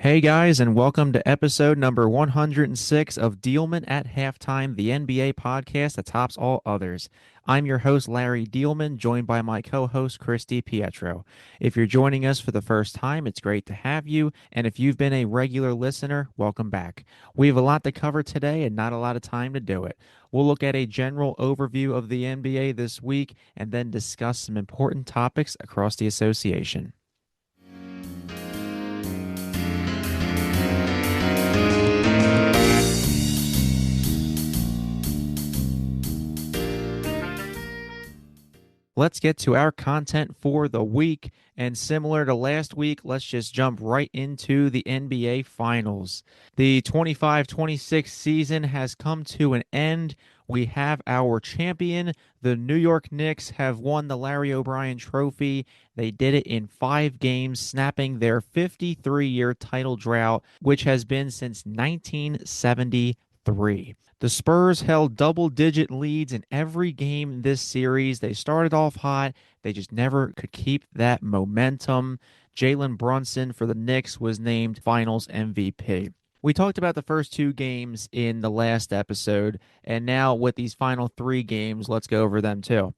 Hey guys, and welcome to episode number 106 of Diehlman at Halftime, the NBA podcast that tops all others. I'm your host, Larry Diehlman, joined by my co-host, Christy Pietro. If you're joining us for the first time, it's great to have you, and if you've been a regular listener, welcome back. We have a lot to cover today and not a lot of time to do it. We'll look at a general overview of the NBA this week and then discuss some important topics across the association. Let's get to our content for the week. And similar to last week, let's just jump right into the NBA Finals. The 25-26 season has come to an end. We have our champion. The New York Knicks have won the Larry O'Brien Trophy. They did it in 5 games, snapping their 53-year title drought, which has been since 1973. The Spurs held double-digit leads in every game this series. They started off hot. They just never could keep that momentum. Jalen Brunson for the Knicks was named Finals MVP. We talked about the first 2 games in the last episode, and now with these final 3 games, let's go over them too.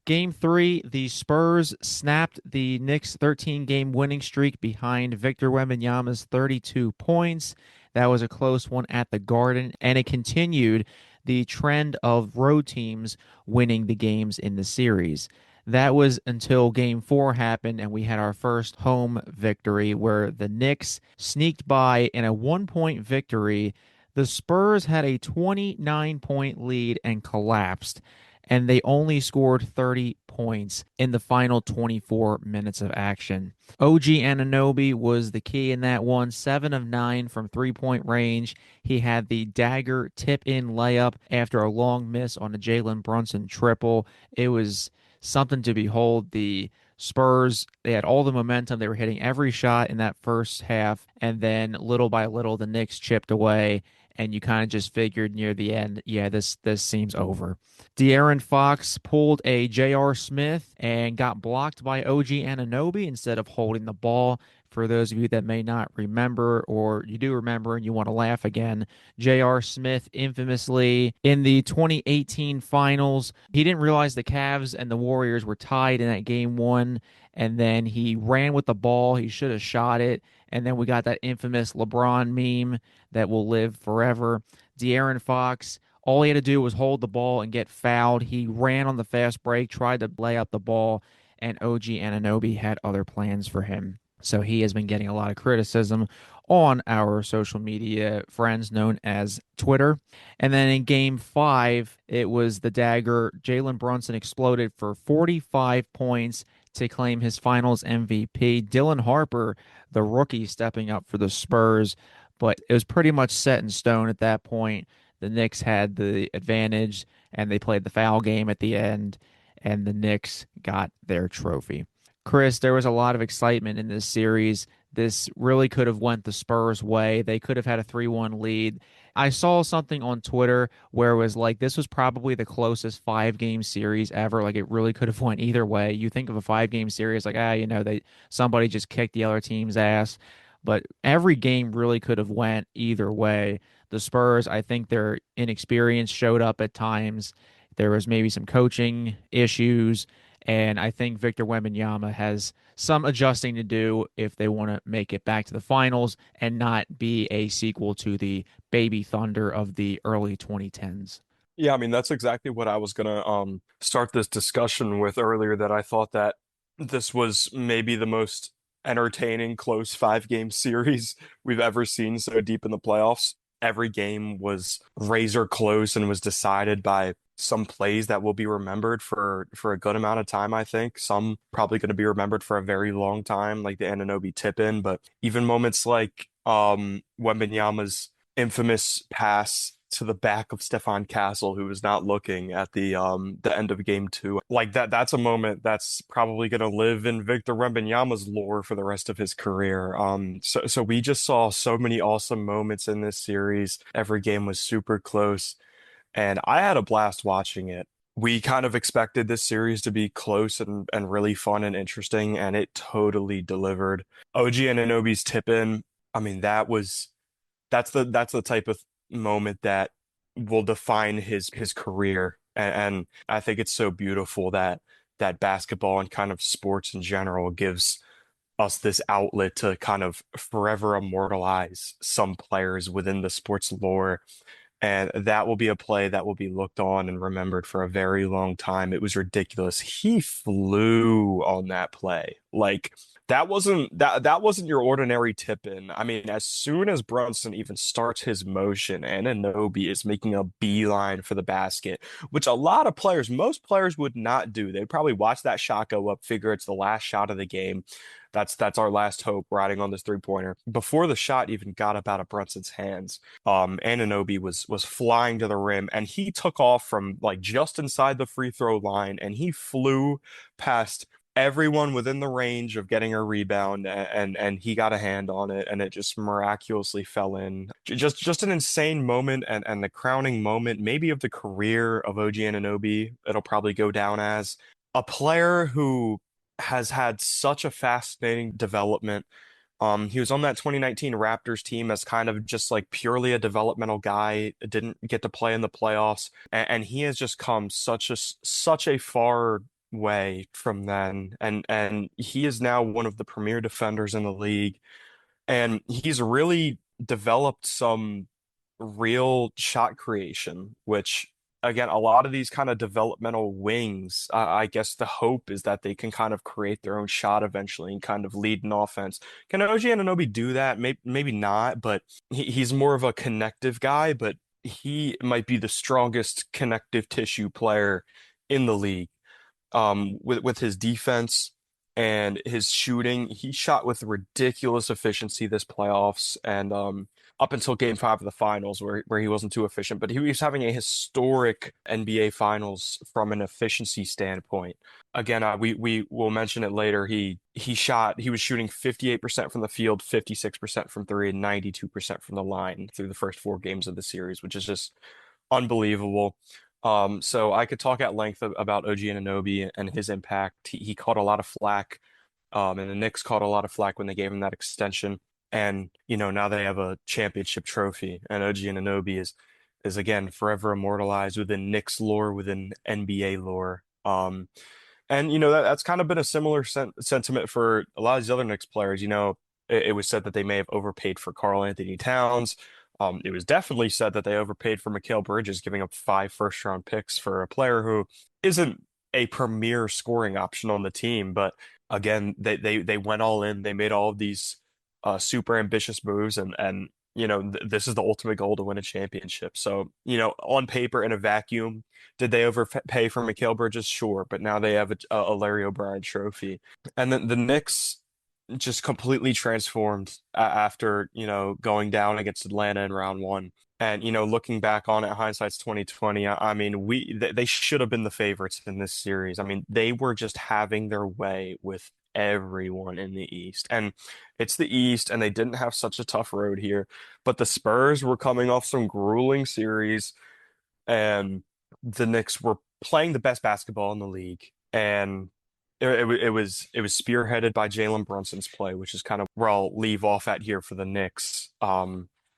Game 3, the Spurs snapped the Knicks' 13-game winning streak behind Victor Wembanyama's 32 points. That was a close one at the Garden, and it continued the trend of road teams winning the games in the series. That was until Game 4 happened, and we had our first home victory where the Knicks sneaked by in a 1-point victory. The Spurs had a 29-point lead and collapsed, and they only scored 30 points in the final 24 minutes of action. OG Anunoby was the key in that one, 7 of 9 from 3-point range. He had the dagger tip-in layup after a long miss on a Jalen Brunson triple. It was something to behold. The Spurs, they had all the momentum. They were hitting every shot in that first half, and then little by little, the Knicks chipped away, and you kind of just figured near the end, yeah, this seems over. De'Aaron Fox pulled a J.R. Smith and got blocked by OG Anunoby instead of holding the ball. For those of you that may not remember, or you do remember and you want to laugh again, J.R. Smith infamously in the 2018 finals, he didn't realize the Cavs and the Warriors were tied in that game 1, and then he ran with the ball. He should have shot it. And then we got that infamous LeBron meme that will live forever. De'Aaron Fox, all he had to do was hold the ball and get fouled. He ran on the fast break, tried to lay up the ball, and OG Anunoby had other plans for him. So he has been getting a lot of criticism on our social media friends known as Twitter. And then in game 5, it was the dagger. Jalen Brunson exploded for 45 points to claim his finals MVP. Dylan Harper, the rookie, stepping up for the Spurs, but it was pretty much set in stone at that point. The Knicks had the advantage, and they played the foul game at the end, and the Knicks got their trophy. Chris, there was a lot of excitement in this series. This really could have went the Spurs' way. They could have had a 3-1 lead. I saw something on Twitter where it was like this was probably the closest 5-game series ever. Like it really could have went either way. You think of a 5-game series like they somebody just kicked the other team's ass, but every game really could have went either way. The Spurs, I think their inexperience showed up at times. There was maybe some coaching issues, and I think Victor Wembanyama has some adjusting to do if they want to make it back to the finals and not be a sequel to the Baby Thunder of the early 2010s. Yeah, I mean that's exactly what I was gonna start this discussion with earlier, that I thought that this was maybe the most entertaining close 5 game series we've ever seen so deep in the playoffs. Every game was razor close and was decided by some plays that will be remembered for a good amount of time, I think. Some probably going to be remembered for a very long time, like the Anunoby tip in, but even moments like Wembanyama's infamous pass to the back of Stefan Castle, who was not looking at the end of game 2. Like that's a moment that's probably gonna live in Victor Wembanyama's lore for the rest of his career. So we just saw so many awesome moments in this series. Every game was super close, and I had a blast watching it. We kind of expected this series to be close and really fun and interesting, and it totally delivered. OG Anunoby's tip in I mean, that's the type of moment that will define his career. And I think it's so beautiful that basketball and kind of sports in general gives us this outlet to kind of forever immortalize some players within the sports lore. And that will be a play that will be looked on and remembered for a very long time. It was ridiculous. He flew on that play. Like that wasn't your ordinary tip in. I mean, as soon as Brunson even starts his motion, Anunoby is making a beeline for the basket, which a lot of players, most players would not do. They'd probably watch that shot go up, figure it's the last shot of the game. That's our last hope riding on this three-pointer. Before the shot even got up out of Brunson's hands, Anunoby was flying to the rim and he took off from like just inside the free throw line and he flew past everyone within the range of getting a rebound and he got a hand on it and it just miraculously fell in. Just an insane moment and the crowning moment maybe of the career of OG Anunoby. It'll probably go down as a player who has had such a fascinating development. He was on that 2019 Raptors team as kind of just like purely a developmental guy, didn't get to play in the playoffs, and he has just come such a far way from then, and he is now one of the premier defenders in the league, and he's really developed some real shot creation, which again, a lot of these kind of developmental wings, I guess the hope is that they can kind of create their own shot eventually and kind of lead an offense. Can OG Anunoby do that? Maybe not, but he's more of a connective guy, but he might be the strongest connective tissue player in the league with his defense and his shooting. He shot with ridiculous efficiency this playoffs and up until game five of the finals where he wasn't too efficient, but he was having a historic NBA finals from an efficiency standpoint. Again, we will mention it later. He was shooting 58% from the field, 56% from three, and 92% from the line through the first four games of the series, which is just unbelievable. So I could talk at length about OG Anunoby and his impact. He caught a lot of flack, and the Knicks caught a lot of flack when they gave him that extension. And now they have a championship trophy, and OG Anunoby is again forever immortalized within Knicks lore, within NBA lore. And that's kind of been a similar sentiment for a lot of these other Knicks players. It was said that they may have overpaid for Karl Anthony Towns. It was definitely said that they overpaid for Mikal Bridges, giving up 5 first-round picks for a player who isn't a premier scoring option on the team. But again, they went all in. They made all of these super ambitious moves, and this is the ultimate goal to win a championship. So on paper, in a vacuum, did they overpay for Mikal Bridges? Sure, but now they have a Larry O'Brien trophy, and then the Knicks just completely transformed after, going down against Atlanta in round one. And, looking back on it, hindsight's 2020. I mean, they should have been the favorites in this series. I mean, they were just having their way with everyone in the East. And it's the East, and they didn't have such a tough road here. But the Spurs were coming off some grueling series, and the Knicks were playing the best basketball in the league. And it was spearheaded by Jalen Brunson's play, which is kind of where I'll leave off at here for the Knicks.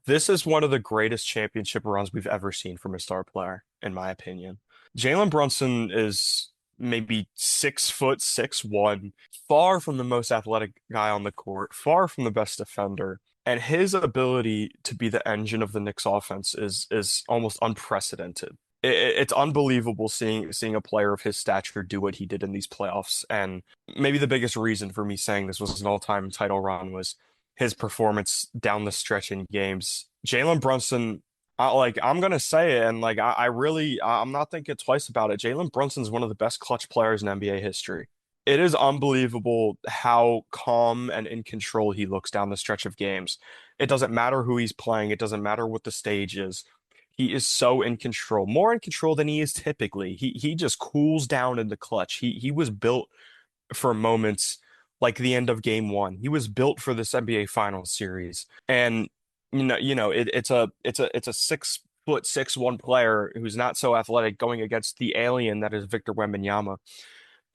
This is one of the greatest championship runs we've ever seen from a star player, in my opinion. Jalen Brunson is maybe 6 foot 6'1", far from the most athletic guy on the court, far from the best defender. And his ability to be the engine of the Knicks offense is almost unprecedented. It's unbelievable seeing a player of his stature do what he did in these playoffs. And maybe the biggest reason for me saying this was an all-time title run was his performance down the stretch in games. Jalen Brunson, I'm gonna say it, and I'm not thinking twice about it. Jalen Brunson's one of the best clutch players in NBA history. It is unbelievable how calm and in control he looks down the stretch of games. It doesn't matter who he's playing, it doesn't matter what the stage is. He is so in control, more in control than he is typically. He just cools down in the clutch. He was built for moments like the end of game one. He was built for this NBA Finals series. And it's a 6 foot 6'1" player who's not so athletic going against the alien that is Victor Wembanyama.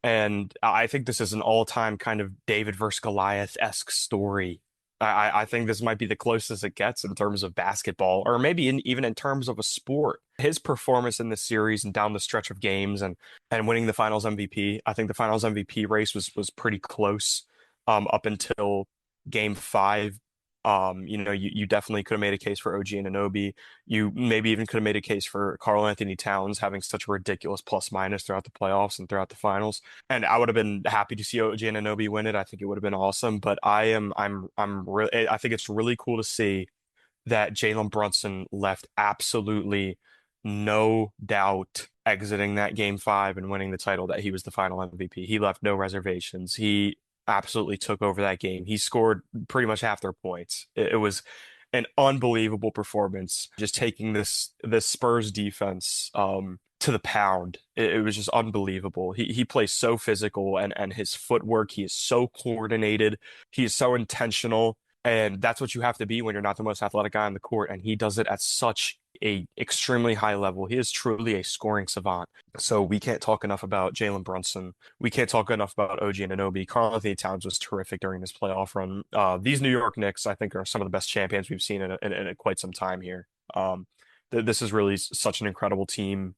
And I think this is an all-time kind of David versus Goliath-esque story I think this might be the closest it gets in terms of basketball, or maybe even in terms of a sport. His performance in this series and down the stretch of games and winning the Finals MVP. I think the Finals MVP race was pretty close up until Game 5. You definitely could have made a case for OG Anunoby. You maybe even could have made a case for Karl Anthony Towns having such a ridiculous plus minus throughout the playoffs and throughout the finals. And I would have been happy to see OG Anunoby win it. I think it would have been awesome. But I'm really, I think it's really cool to see that Jalen Brunson left absolutely no doubt exiting that game 5 and winning the title that he was the final MVP. He left no reservations. He absolutely took over that game. He scored pretty much half their points. It was an unbelievable performance, just taking this Spurs defense to the pound. It was just unbelievable. He plays so physical, and his footwork, he is so coordinated, he is so intentional. And that's what you have to be when you're not the most athletic guy on the court. And he does it at such a extremely high level. He is truly a scoring savant. So we can't talk enough about Jalen Brunson. We can't talk enough about OG Anunoby. Karl Anthony Towns was terrific during this playoff run. These New York Knicks, I think, are some of the best champions we've seen in quite some time here. This is really such an incredible team,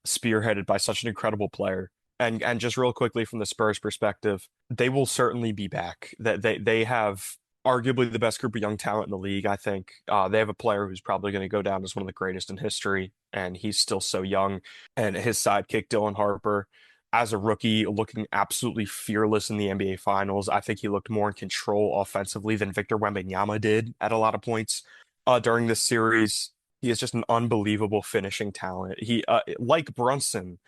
spearheaded by such an incredible player. And just real quickly from the Spurs perspective, they will certainly be back. That they have arguably the best group of young talent in the league. I think they have a player who's probably going to go down as one of the greatest in history, and he's still so young. And his sidekick, Dylan Harper, as a rookie, looking absolutely fearless in the NBA Finals. I think he looked more in control offensively than Victor Wembanyama did at a lot of points during this series. He is just an unbelievable finishing talent. He, like Brunson,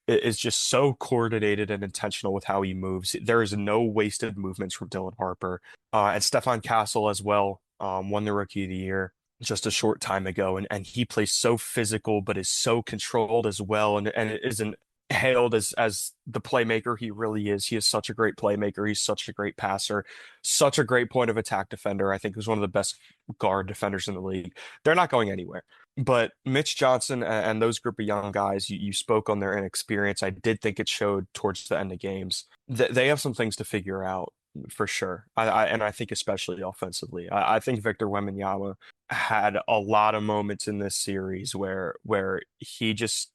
is just so coordinated and intentional with how he moves. There is no wasted movements from Dylan Harper. And Stefan Castle as well, won the Rookie of the Year just a short time ago. And he plays so physical, but is so controlled as well, and isn't hailed as the playmaker he really is. He is such a great playmaker. He's such a great passer, such a great point of attack defender. I think he's one of the best guard defenders in the league. They're not going anywhere. But Mitch Johnson and those group of young guys, you spoke on their inexperience. I did think it showed towards the end of games. They have some things to figure out for sure. And I think especially offensively. I think Victor Wembanyama had a lot of moments in this series where he just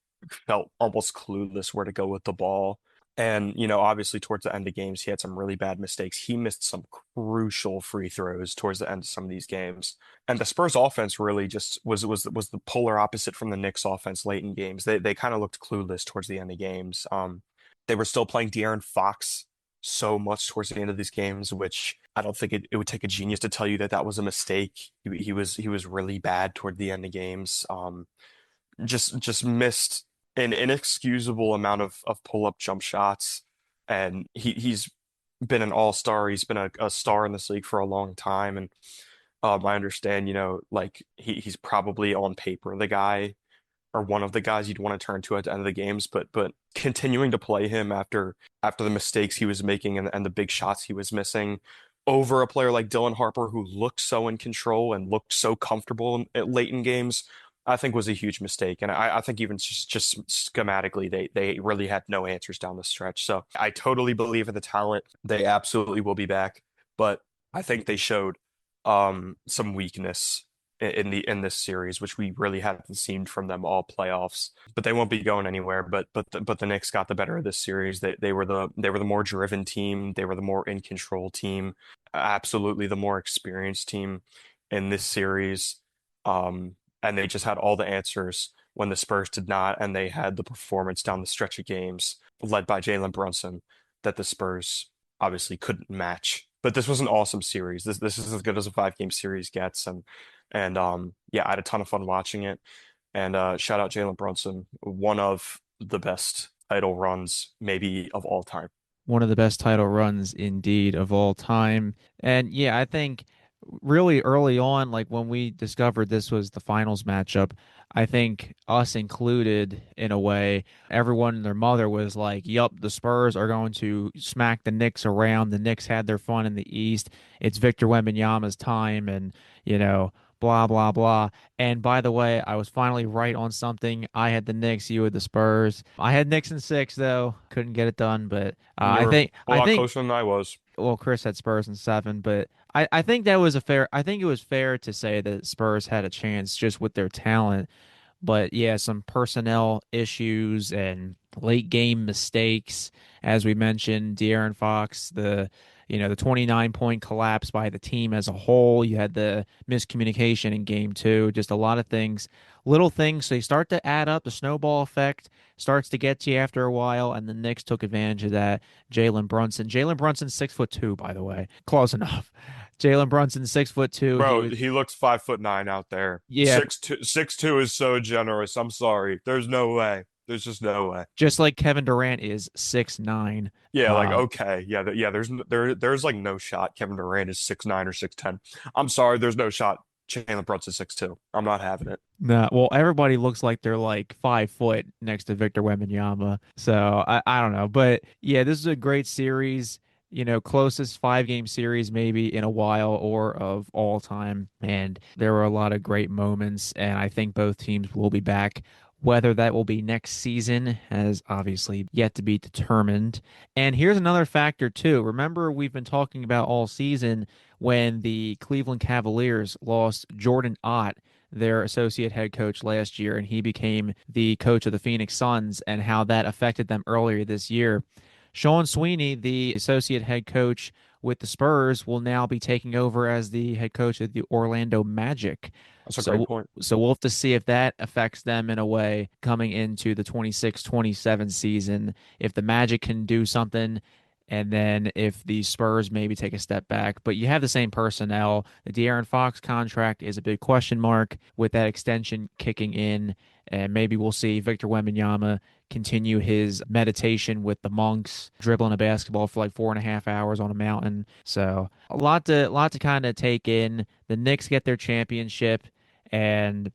felt almost clueless where to go with the ball. And, obviously towards the end of games, he had some really bad mistakes. He missed some crucial free throws towards the end of some of these games. And the Spurs offense really just was the polar opposite from the Knicks offense late in games. They kind of looked clueless towards the end of games. They were still playing De'Aaron Fox so much towards the end of these games, which I don't think it would take a genius to tell you that that was a mistake. He was really bad toward the end of games. Just missed an inexcusable amount of pull-up jump shots, and he's been an all-star. He's been a star in this league for a long time, and I understand, like he's probably on paper the guy or one of the guys you'd want to turn to at the end of the games, but continuing to play him after the mistakes he was making and the big shots he was missing over a player like Dylan Harper who looked so in control and looked so comfortable late in games, I think was a huge mistake. And I think even just schematically, they really had no answers down the stretch. So I totally believe in the talent. They absolutely will be back, but I think they showed some weakness in this series, which we really haven't seen from them all playoffs. But they won't be going anywhere. But the Knicks got the better of this series. They were the more driven team. They were the more in control team. Absolutely the more experienced team in this series. And they just had all the answers when the Spurs did not, and they had the performance down the stretch of games led by Jalen Brunson that the Spurs obviously couldn't match. But this was an awesome series. This is as good as a 5 game series gets, and yeah, I had a ton of fun watching it. And shout out Jalen Brunson, one of the best title runs maybe of all time. One of the best title runs indeed of all time. And yeah, I think really early on, like when we discovered this was the finals matchup, I think us included in a way, everyone and their mother was like, yup, the Spurs are going to smack the Knicks around. The Knicks had their fun in the East. It's Victor Wembanyama's time, and, blah, blah, blah. And by the way, I was finally right on something. I had the Knicks, you had the Spurs. I had Knicks in 6, though. Couldn't get it done, but You I were think a I lot think closer than I was. well, Chris had Spurs in 7, but I think that was a fair. I think it was fair to say that Spurs had a chance just with their talent. But yeah, some personnel issues and late game mistakes, as we mentioned, De'Aaron Fox, the 29-point collapse by the team as a whole. You had the miscommunication in game two, just a lot of things, little things. So they start to add up. The snowball effect starts to get to you after a while, and the Knicks took advantage of that. Jalen Brunson, 6'2", by the way, close enough. Jalen Brunson, 6'2". He Bro, was, he looks 5'9" out there. yeah, 6'2", is so generous. I'm sorry. There's no way. There's just no way. just like Kevin Durant is 6'9". Yeah, like Uh, okay, yeah, there's like no shot. Kevin Durant is 6'9" or 6'10". I'm sorry, there's no shot. Jalen Brunson 6'2". I'm not having it. nah, well, everybody looks like they're like 5 foot next to Victor Wembanyama. So I don't know. But yeah, this is a great series. Closest 5 game series maybe in a while or of all time. And there were a lot of great moments. And I think both teams will be back. Whether that will be next season has obviously yet to be determined. And here's another factor, too. Remember, we've been talking about all season when the Cleveland Cavaliers lost Jordan Ott, their associate head coach last year, and he became the coach of the Phoenix Suns, and how that affected them earlier this year. Sean Sweeney, the associate head coach with the Spurs, will now be taking over as the head coach of the Orlando Magic. That's a great So, point. so we'll have to see if that affects them in a way coming into the 26-27 season. If the Magic can do something, and then if the Spurs maybe take a step back. But you have the same personnel. The De'Aaron Fox contract is a big question mark with that extension kicking in. And maybe we'll see Victor Wembanyama continue his meditation with the monks, dribbling a basketball for like 4.5 hours on a mountain. So a lot to kind of take in. The Knicks get their championship, and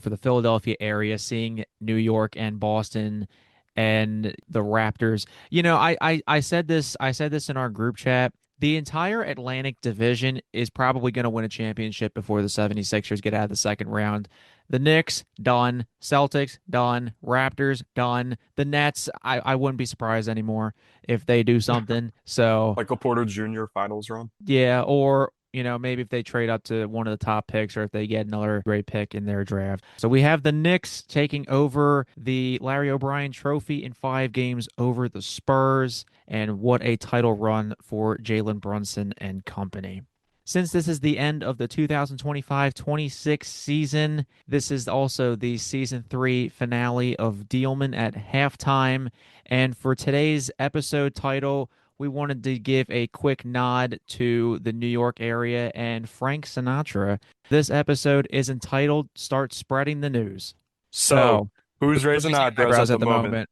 for the Philadelphia area, seeing New York and Boston and the Raptors. I said this in our group chat. The entire Atlantic Division is probably going to win a championship before the 76ers get out of the second round. The Knicks, done. Celtics, done. Raptors, done. The Nets, I wouldn't be surprised anymore if they do something. So, Michael Porter Jr. finals run. yeah, or maybe if they trade up to one of the top picks or if they get another great pick in their draft. So we have the Knicks taking over the Larry O'Brien Trophy in 5 games over the Spurs, and what a title run for Jalen Brunson and company. Since this is the end of the 2025-26 season, this is also the season 3 finale of Diehlman at halftime. And for today's episode title, we wanted to give a quick nod to the New York area and Frank Sinatra. This episode is entitled Start Spreading the News. So, So, who's who's raising raising eyebrows eyebrows at at the the moment? moment?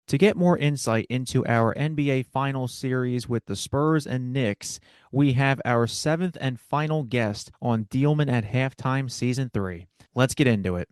To get more insight into our NBA Finals series with the Spurs and Knicks, we have our 7th and final guest on Diehlman at Halftime Season 3. Let's get into it.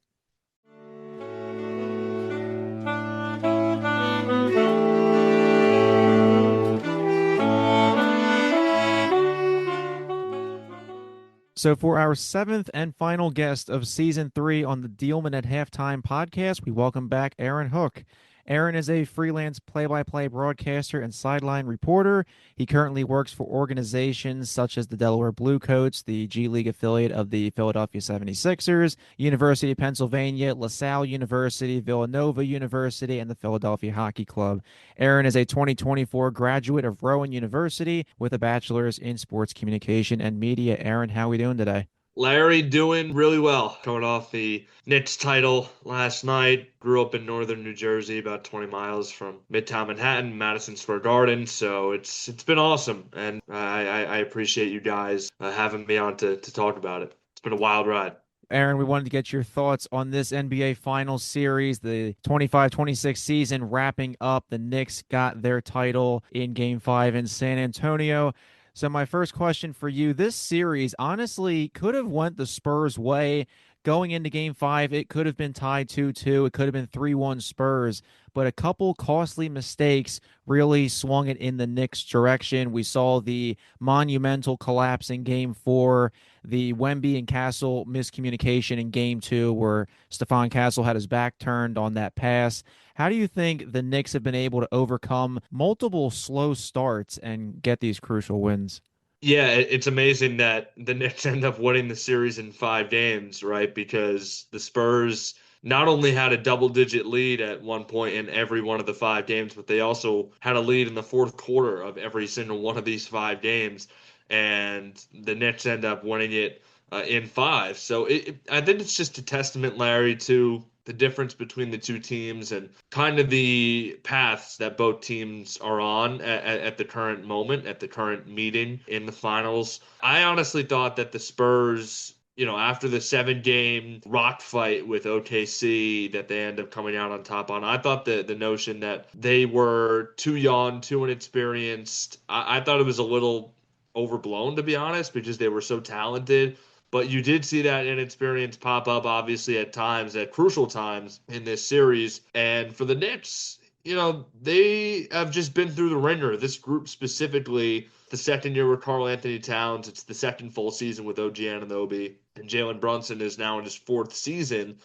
So, for our 7th and final guest of Season 3 on the Diehlman at Halftime podcast, we welcome back Aaron Hook. Aaron is a freelance play-by-play broadcaster and sideline reporter. He currently works for organizations such as the Delaware Bluecoats, the G League affiliate of the Philadelphia 76ers, University of Pennsylvania, LaSalle University, Villanova University, and the Philadelphia Hockey Club. Aaron is a 2024 graduate of Rowan University with a bachelor's in sports communication and media. Aaron, how are we doing today? Larry doing really well. Coming off the Knicks title last night. Grew up in northern New Jersey, about 20 miles from Midtown Manhattan, Madison Square Garden. So it's been awesome, and I appreciate you guys having me on to talk about it. It's been a wild ride. Aaron, we wanted to get your thoughts on this NBA Finals series, the 25-26 season wrapping up. The Knicks got their title in Game 5 in San Antonio. So my first question for you, this series honestly could have went the Spurs' way. going into game five, it could have been tied 2-2. It could have been 3-1 Spurs, but a couple costly mistakes really swung it in the Knicks' direction. We saw the monumental collapse in game four, the Wemby and Castle miscommunication in game two, where Stephon Castle had his back turned on that pass. How do you think the Knicks have been able to overcome multiple slow starts and get these crucial wins? Yeah, it's amazing that the Knicks end up winning the series in 5 games, right? Because the Spurs not only had a double-digit lead at one point in every one of the 5 games, but they also had a lead in the fourth quarter of every single one of these 5 games, and the Knicks end up winning it in five. So I think it's just a testament, Larry, to the difference between the two teams and kind of the paths that both teams are on at the current moment, at the current meeting in the finals. I honestly thought that the Spurs, after the 7 game rock fight with OKC that they end up coming out on top on, I thought the notion that they were too young, too inexperienced, I thought it was a little overblown, to be honest, because they were so talented. But you did see that inexperience pop up, obviously, at times, at crucial times in this series. And for the Knicks, they have just been through the ringer. This group specifically, the second year with Karl Anthony Towns, it's the second full season with OG Anunoby, and Jalen Brunson is now in his fourth season.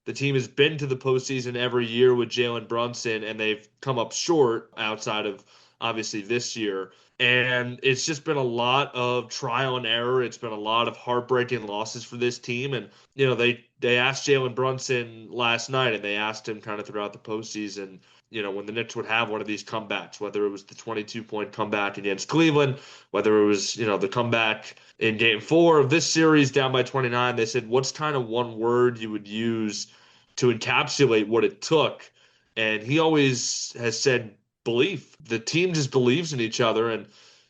The team has been to the postseason every year with Jalen Brunson, and they've come up short outside of obviously this year. And it's just been a lot of trial and error. It's been a lot of heartbreaking losses for this team. And, they asked Jalen Brunson last night, and they asked him kind of throughout the postseason, when the Knicks would have one of these comebacks, whether it was the 22-point comeback against Cleveland, whether it was, the comeback in game four of this series down by 29. They said, what's kind of one word you would use to encapsulate what it took? And he always has said belief. The team just believes in each other. And,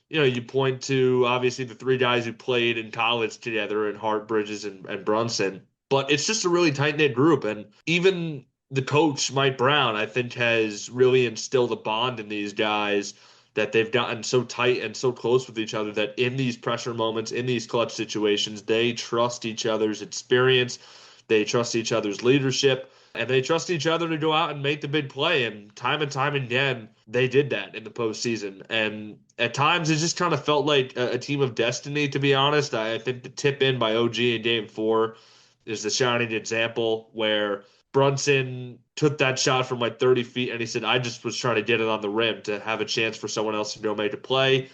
you point to obviously the 3 guys who played in college together, and Hart, Bridges, and Brunson. But it's just a really tight knit group. And even the coach, Mike Brown, I think has really instilled a bond in these guys, that they've gotten so tight and so close with each other that in these pressure moments, in these clutch situations, they trust each other's experience, they trust each other's leadership, and they trust each other to go out and make the big play. And time again, they did that in the postseason. And at times, it just kind of felt like a team of destiny, to be honest. I think the tip in by OG in game four is the shining example, where Brunson took that shot from like 30 feet, and he said, I just was trying to get it on the rim to have a chance for someone else to go make a play.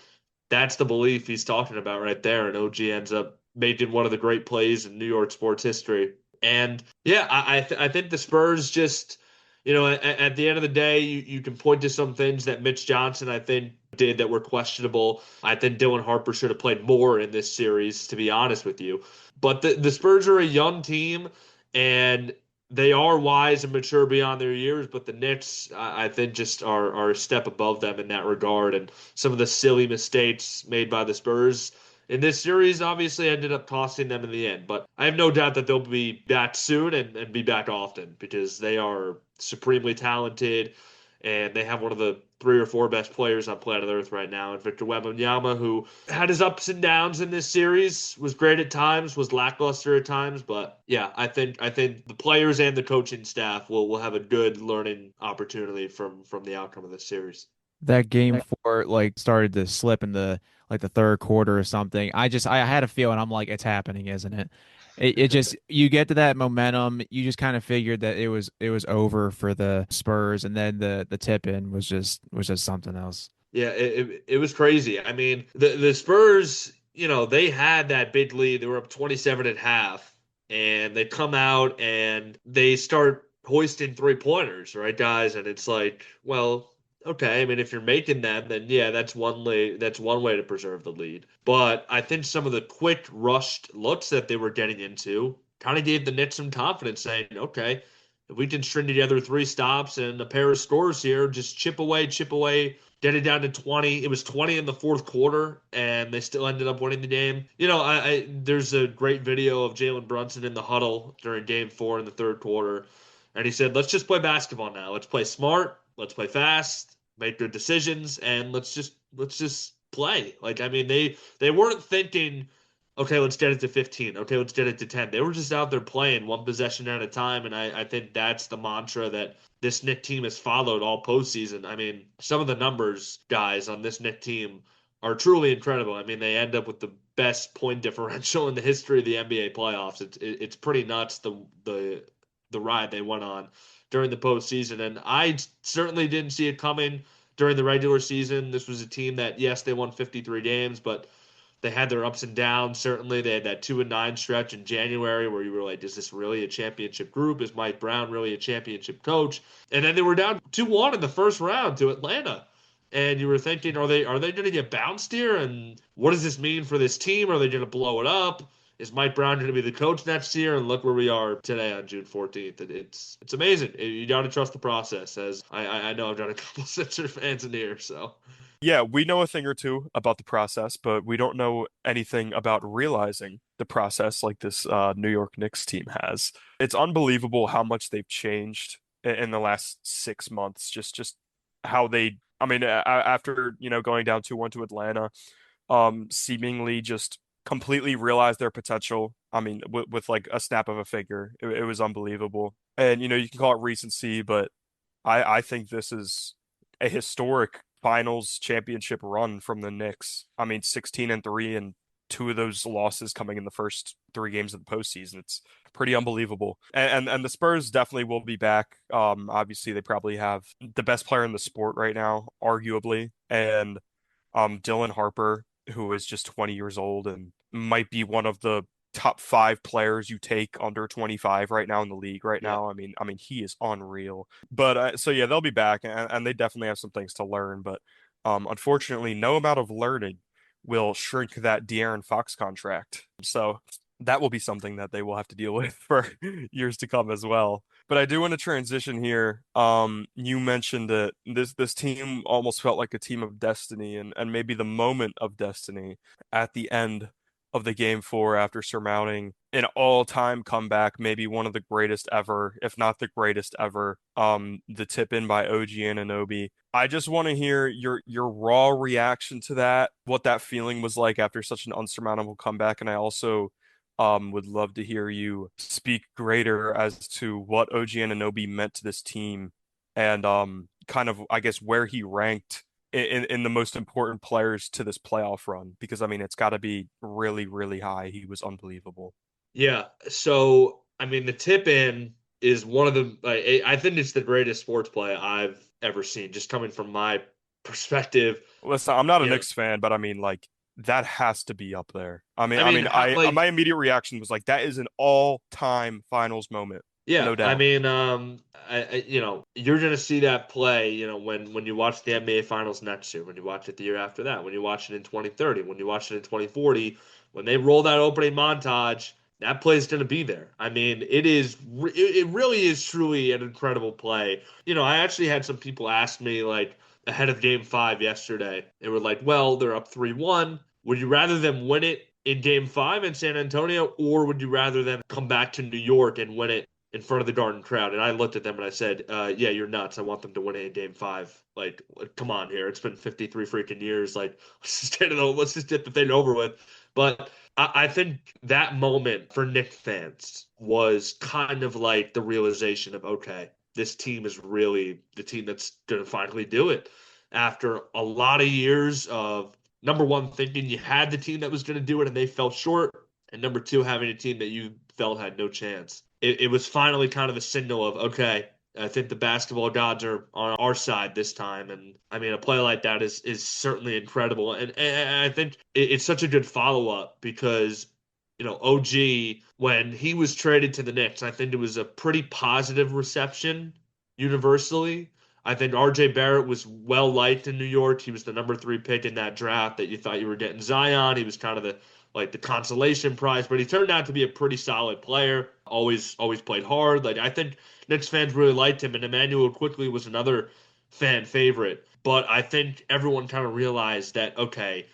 That's the belief he's talking about right there. And OG ends up making one of the great plays in New York sports history. And yeah, I think the Spurs just, at the end of the day, you can point to some things that Mitch Johnson, I think, did that were questionable. I think Dylan Harper should have played more in this series, to be honest with you. But the Spurs are a young team, and they are wise and mature beyond their years. But the Knicks, I think, just are a step above them in that regard. And some of the silly mistakes made by the Spurs in this series obviously ended up costing them in the end. But I have no doubt that they'll be back soon and be back often, because they are supremely talented, and they have one of the 3 or 4 best players on planet Earth right now, and Victor Wembanyama, who had his ups and downs in this series, was great at times, was lackluster at times. But yeah, I think the players and the coaching staff will have a good learning opportunity from the outcome of this series. That game four like started to slip in the third quarter or something. I had a feeling. I'm like, it's happening, isn't it? It just, you get to that momentum, you just kind of figured that it was over for the Spurs, and then the tip in was just something else. Yeah, it was crazy. I mean, the Spurs, they had that big lead. They were up 27 at half, and they come out and they start hoisting 3 pointers, right, guys? And it's like, well, okay. I mean, if you're making them, then yeah, that's one way to preserve the lead. But I think some of the quick rushed looks that they were getting into kind of gave the Knicks some confidence, saying, okay, if we can string together 3 stops and a pair of scores here, just chip away, get it down to 20. It was 20 in the fourth quarter, and they still ended up winning the game. There's a great video of Jalen Brunson in the huddle during game four in the third quarter, and he said, let's just play basketball now. Let's play smart. Let's play fast, make good decisions, and let's just play. Like, I mean, they weren't thinking Okay, let's get it to 15. Okay, let's get it to 10. They were just out there playing one possession at a time, and I think that's the mantra that this Knicks team has followed all postseason. I mean, some of the numbers, guys, on this Knicks team are truly incredible. I mean, they end up with the best point differential in the history of the NBA playoffs. It's pretty nuts the ride they went on during the postseason, and I certainly didn't see it coming during the regular season. This was a team that, yes, they won 53 games, but they had their ups and downs. Certainly, they had that 2-9 stretch in January where you were like, "Is this really a championship group? Is Mike Brown really a championship coach?" And then they were down 2-1 in the first round to Atlanta, and you were thinking, "Are they going to get bounced here? And what does this mean for this team? Are they going to blow it up? Is Mike Brown going to be the coach next year?" And look where we are today on June 14th. It's amazing. You got to trust the process. As I know I've got a couple Sixers fans in here, so. Yeah, we know a thing or two about the process, but we don't know anything about realizing the process like this New York Knicks team has. It's unbelievable how much they've changed in the last 6 months. Just how they, I mean, after going down 2-1 to Atlanta, seemingly just completely realized their potential. I mean, with like a snap of a finger, it was unbelievable. And you can call it recency, but I think this is a historic finals championship run from the Knicks. I mean, 16-3 and two of those losses coming in the first three games of the postseason. It's pretty unbelievable. And the Spurs definitely will be back. Obviously they probably have the best player in the sport right now, arguably. And Dylan Harper, who is just 20 years old and might be one of the top five players you take under 25 right now in the league right Yeah. now. I mean, he is unreal. But so yeah, they'll be back, and they definitely have some things to learn. But unfortunately, no amount of learning will shrink that De'Aaron Fox contract. So that will be something that they will have to deal with for years to come as well. But I do want to transition here. You mentioned that this team almost felt like a team of destiny, and maybe the moment of destiny at the end of the game four after surmounting an all-time comeback, maybe one of the greatest ever, if not the greatest ever. The tip in by OG Anunoby. I just want to hear your raw reaction to that, what that feeling was like after such an unsurmountable comeback, and I also would love to hear you speak greater as to what OG Anunoby meant to this team and kind of I guess where he ranked in the most important players to this playoff run because I mean it's got to be really really high. He was unbelievable. Yeah. So, I mean, the tip in is one of the, I think it's the greatest sports play I've ever seen, just coming from my perspective. Listen, I'm not a You know, Knicks fan, but I mean like that has to be up there. I mean, I I mean, mean, how, my like, immediate reaction was like that is an all-time finals moment, yeah, no I doubt. mean, you're gonna see that play, when you watch the NBA Finals next year, when you watch it the year after that, when you watch it in 2030, when you watch it in 2040, when they roll that opening montage, that play's gonna be there. I mean, it really is truly an incredible play. I actually had some people ask me like ahead of Game 5 yesterday. They were like, "Well, they're up 3-1. Would you rather them win it in Game 5 in San Antonio, or would you rather them come back to New York and win it in front of the Garden crowd?" And I looked at them and I said, "Yeah, you're nuts. I want them to win it in Game 5. Like, come on here. It's been 53 freaking years. Like, let's just get the thing over with." But I think that moment for Knicks fans was kind of like the realization of, okay, this team is really the team that's going to finally do it after a lot of years of number one, thinking you had the team that was going to do it and they fell short, and number two, having a team that you felt had no chance. It was finally kind of a signal of, okay, I think the basketball gods are on our side this time. And I mean, a play like that is certainly incredible. And I think it's such a good follow up because, OG, when he was traded to the Knicks, I think it was a pretty positive reception universally. I think RJ Barrett was well liked in New York. He was the number 3 pick in that draft that you thought you were getting Zion. He was kind of the consolation prize, but he turned out to be a pretty solid player. Always played hard. Like I think Knicks fans really liked him, and Emmanuel quickly was another fan favorite. But I think everyone kind of realized that okay,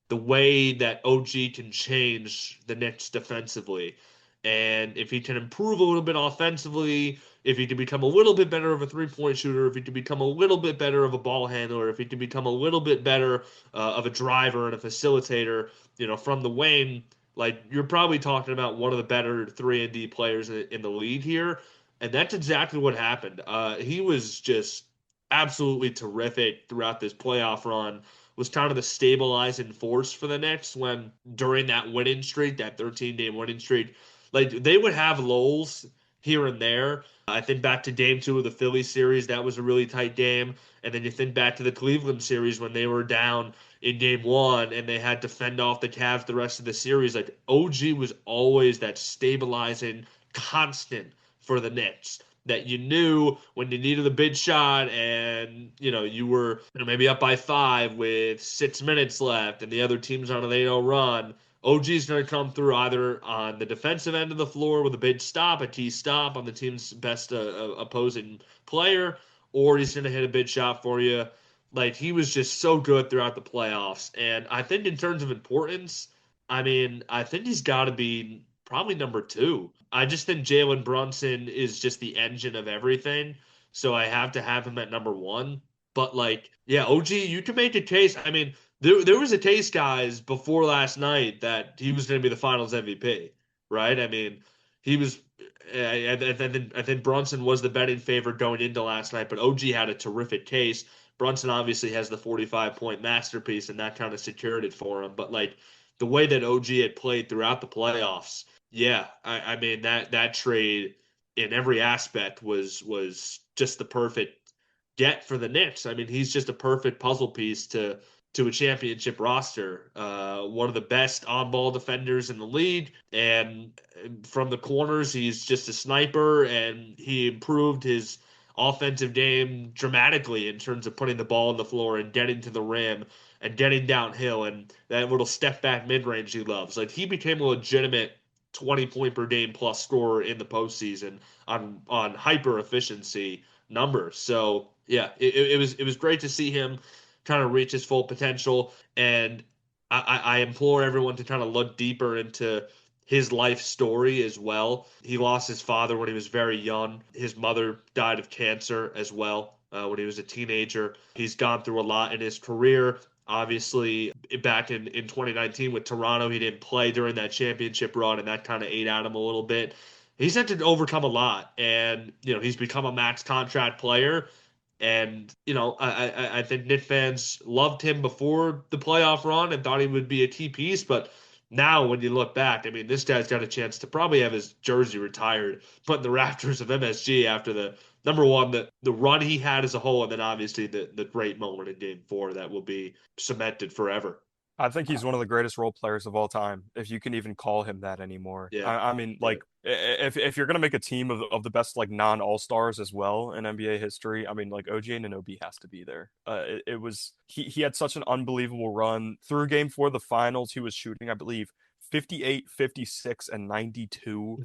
the way that OG can change the Knicks defensively. And if he can improve a little bit offensively, if he can become a little bit better of a 3-point shooter, if he can become a little bit better of a ball handler, if he can become a little bit better of a driver and a facilitator, from the wing, Like you're probably talking about one of the better 3-and-D players in the league here, and that's exactly what happened. He was just absolutely terrific throughout this playoff run. Was kind of the stabilizing force for the Knicks when during that winning streak, that 13-game winning streak, like they would have lulls here and there. I think back to game two of the Philly series, that was a really tight game. And then you think back to the Cleveland series when they were down in game one and they had to fend off the Cavs the rest of the series. Like OG was always that stabilizing constant for the Knicks that you knew when you needed a big shot and you were maybe up by 5 with 6 minutes left and the other team's on an 8-0 run. OG's going to come through either on the defensive end of the floor with a big stop, a T stop on the team's best opposing player, or he's going to hit a big shot for you. Like he was just so good throughout the playoffs. And I think in terms of importance, I mean, I think he's got to be probably number 2. I just think Jalen Brunson is just the engine of everything. So I have to have him at number 1. But like, yeah, OG, you can make a case. I mean, there was a case, guys, before last night that he was going to be the Finals MVP, right? I mean, he was. I think Brunson was the betting favorite going into last night, but OG had a terrific case. Brunson obviously has the 45-point masterpiece, and that kind of secured it for him. But like the way that OG had played throughout the playoffs, yeah, I mean that trade in every aspect was just the perfect get for the Knicks. I mean, he's just a perfect puzzle piece to a championship roster. One of the best on-ball defenders in the league, and from the corners, he's just a sniper, and he improved his offensive game dramatically in terms of putting the ball on the floor and getting to the rim and getting downhill and that little step back mid range he loves. Like he became a legitimate 20-point per game plus scorer in the postseason on hyper efficiency numbers. So yeah, it was great to see him kind of reach his full potential. And I implore everyone to kind of look deeper into his life story as well. He lost his father when he was very young. His mother died of cancer as well when he was a teenager. He's gone through a lot in his career. Obviously, back in 2019 with Toronto, he didn't play during that championship run, and that kind of ate at him a little bit. He's had to overcome a lot, and he's become a max contract player. And I think Knicks fans loved him before the playoff run and thought he would be a key piece, but now when you look back, I mean, this guy's got a chance to probably have his jersey retired, put in the rafters of MSG after the number one, the run he had as a whole, and then obviously the great moment in Game 4 that will be cemented forever. I think he's one of the greatest role players of all time, if you can even call him that anymore. Yeah. I mean, like, if you're gonna make a team of the best like non-all-stars as well in NBA history, I mean, like OG Anunoby has to be there. It was he had such an unbelievable run through Game 4 of the finals. He was shooting, I believe, 58, 56, and 92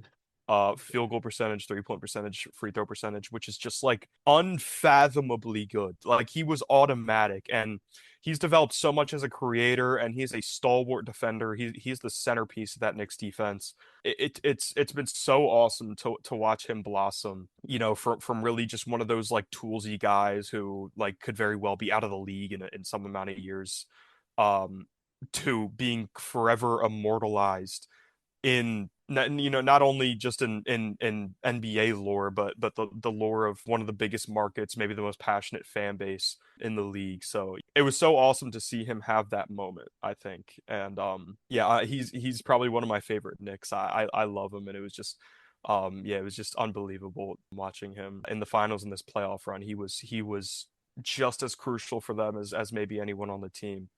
field goal percentage, 3-point percentage, free throw percentage, which is just like unfathomably good. Like he was automatic, and he's developed so much as a creator, and he's a stalwart defender. He's the centerpiece of that Knicks defense. It's been so awesome to watch him blossom, from really just one of those like toolsy guys who like could very well be out of the league in some amount of years, to being forever immortalized in not only just in NBA lore, but the lore of one of the biggest markets, maybe the most passionate fan base in the league. So it was so awesome to see him have that moment, I think. And he's probably one of my favorite Knicks. I love him, and it was just it was just unbelievable watching him in the finals in this playoff run. He was just as crucial for them as maybe anyone on the team,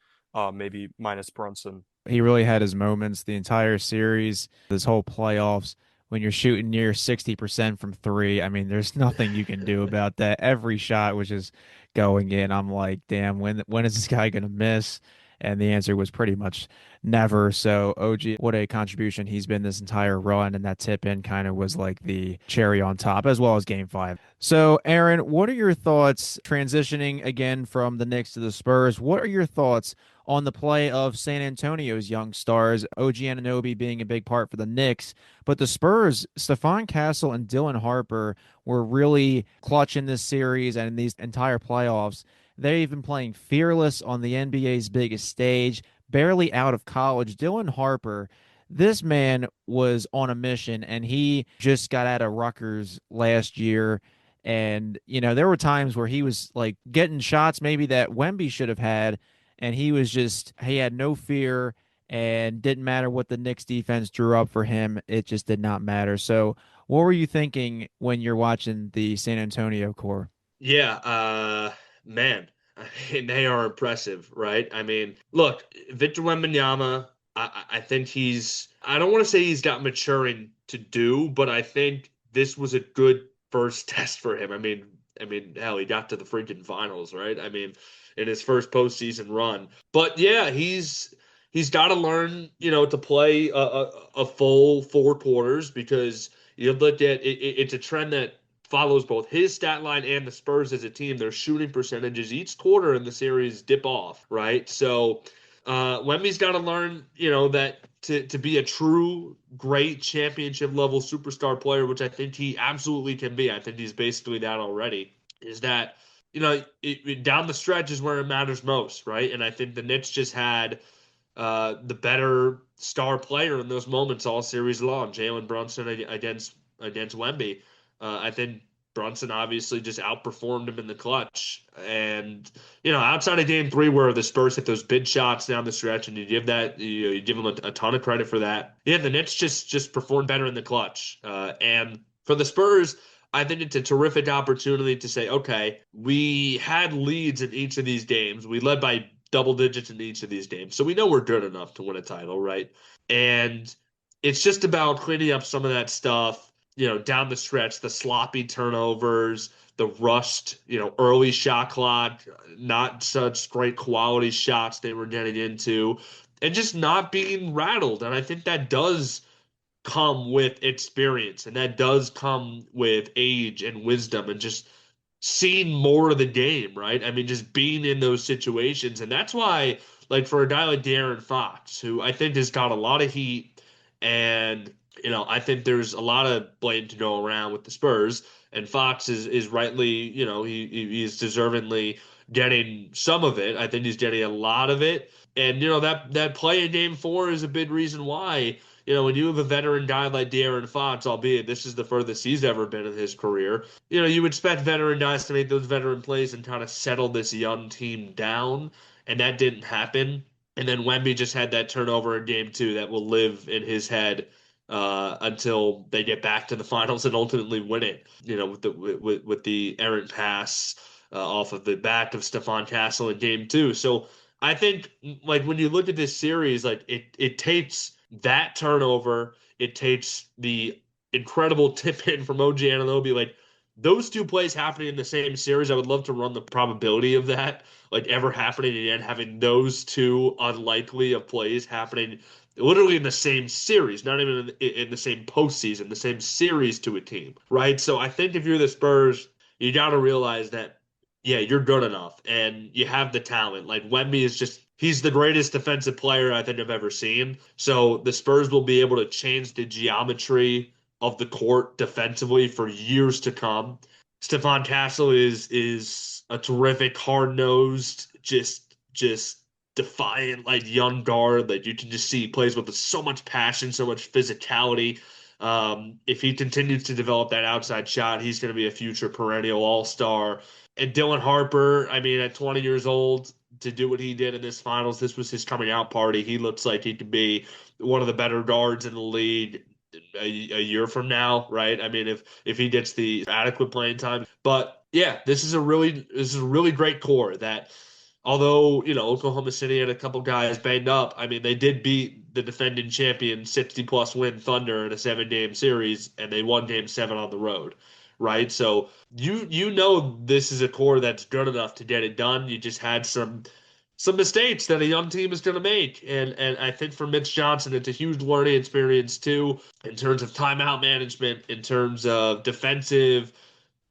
maybe minus Brunson. He really had his moments the entire series, this whole playoffs. When you're shooting near 60% from 3, I mean, there's nothing you can do about that. Every shot was just going in. I'm like, damn, when is this guy going to miss? And the answer was pretty much never. So OG, what a contribution he's been this entire run. And that tip in kind of was like the cherry on top, as well as Game 5. So, Aaron, what are your thoughts transitioning again from the Knicks to the Spurs? What are your thoughts on the play of San Antonio's young stars, OG Anunoby being a big part for the Knicks, but the Spurs, Stephon Castle and Dylan Harper were really clutch in this series and in these entire playoffs. They've been playing fearless on the NBA's biggest stage, barely out of college. Dylan Harper, This man was on a mission, and he just got out of Rutgers last year. And, there were times where he was like getting shots maybe that Wemby should have had. And he had no fear and didn't matter what the Knicks defense drew up for him. It just did not matter. So, what were you thinking when you're watching the San Antonio core? Yeah, man, I mean, they are impressive, right? I mean, look, Victor Wembanyama, I think I don't want to say he's got maturing to do, but I think this was a good first test for him. Hell, he got to the freaking finals, right? I mean, in his first postseason run. But yeah, he's got to learn, to play a full 4 quarters because you look at it's a trend that follows both his stat line and the Spurs as a team. Their shooting percentages each quarter in the series dip off, right? So Wemby's got to learn, that to be a true great championship level superstar player, which I think he absolutely can be. I think he's basically that already. Is that down the stretch is where it matters most, right? And I think the Knicks just had the better star player in those moments all series long, Jalen Brunson against Wemby. I think Brunson obviously just outperformed him in the clutch. And, outside of game 3 where the Spurs hit those big shots down the stretch and you give them a ton of credit for that. Yeah, the Knicks just performed better in the clutch. And for the Spurs, I think it's a terrific opportunity to say, okay, we had leads in each of these games. We led by double digits in each of these games. So we know we're good enough to win a title, right? And it's just about cleaning up some of that stuff, down the stretch, the sloppy turnovers, the rushed, early shot clock, not such great quality shots they were getting into, and just not being rattled. And I think that does come with experience and that does come with age and wisdom and just seeing more of the game, right? I mean, just being in those situations. And that's why, like, for a guy like De'Aaron Fox, who I think has got a lot of heat, and, I think there's a lot of blame to go around with the Spurs. And Fox is rightly, he's deservingly getting some of it. I think he's getting a lot of it. And, that play in game 4 is a big reason why. When you have a veteran guy like De'Aaron Fox, albeit this is the furthest he's ever been in his career, you expect veteran guys to make those veteran plays and kind of settle this young team down, and that didn't happen. And then Wemby just had that turnover in game 2 that will live in his head until they get back to the finals and ultimately win it. With the errant pass off of the back of Stephon Castle in game 2. So I think like when you look at this series, like it takes that turnover, it takes the incredible tip in from OG Anunoby. Like those 2 plays happening in the same series, I would love to run the probability of that, like ever happening again, having those 2 unlikely of plays happening literally in the same series, not even in the same postseason, the same series to a team, right? So I think if you're the Spurs, you got to realize that, yeah, you're good enough and you have the talent. Like Wemby is he's the greatest defensive player I think I've ever seen. So the Spurs will be able to change the geometry of the court defensively for years to come. Stephon Castle is a terrific, hard-nosed, just defiant, like young guard. Like you can just see he plays with so much passion, so much physicality. If he continues to develop that outside shot, he's going to be a future perennial all-star. And Dylan Harper, I mean, at 20 years old, to do what he did in this finals, this was his coming out party. He looks like he could be one of the better guards in the league a year from now, right? I mean, if he gets the adequate playing time. But yeah, this is a really great core that although, Oklahoma City had a couple guys banged up, I mean, they did beat the defending champion 60 plus win Thunder in a 7-game series, and they won game 7 on the road, right? So this is a core that's good enough to get it done. You just had some mistakes that a young team is going to make. And I think for Mitch Johnson, it's a huge learning experience too, in terms of timeout management, in terms of defensive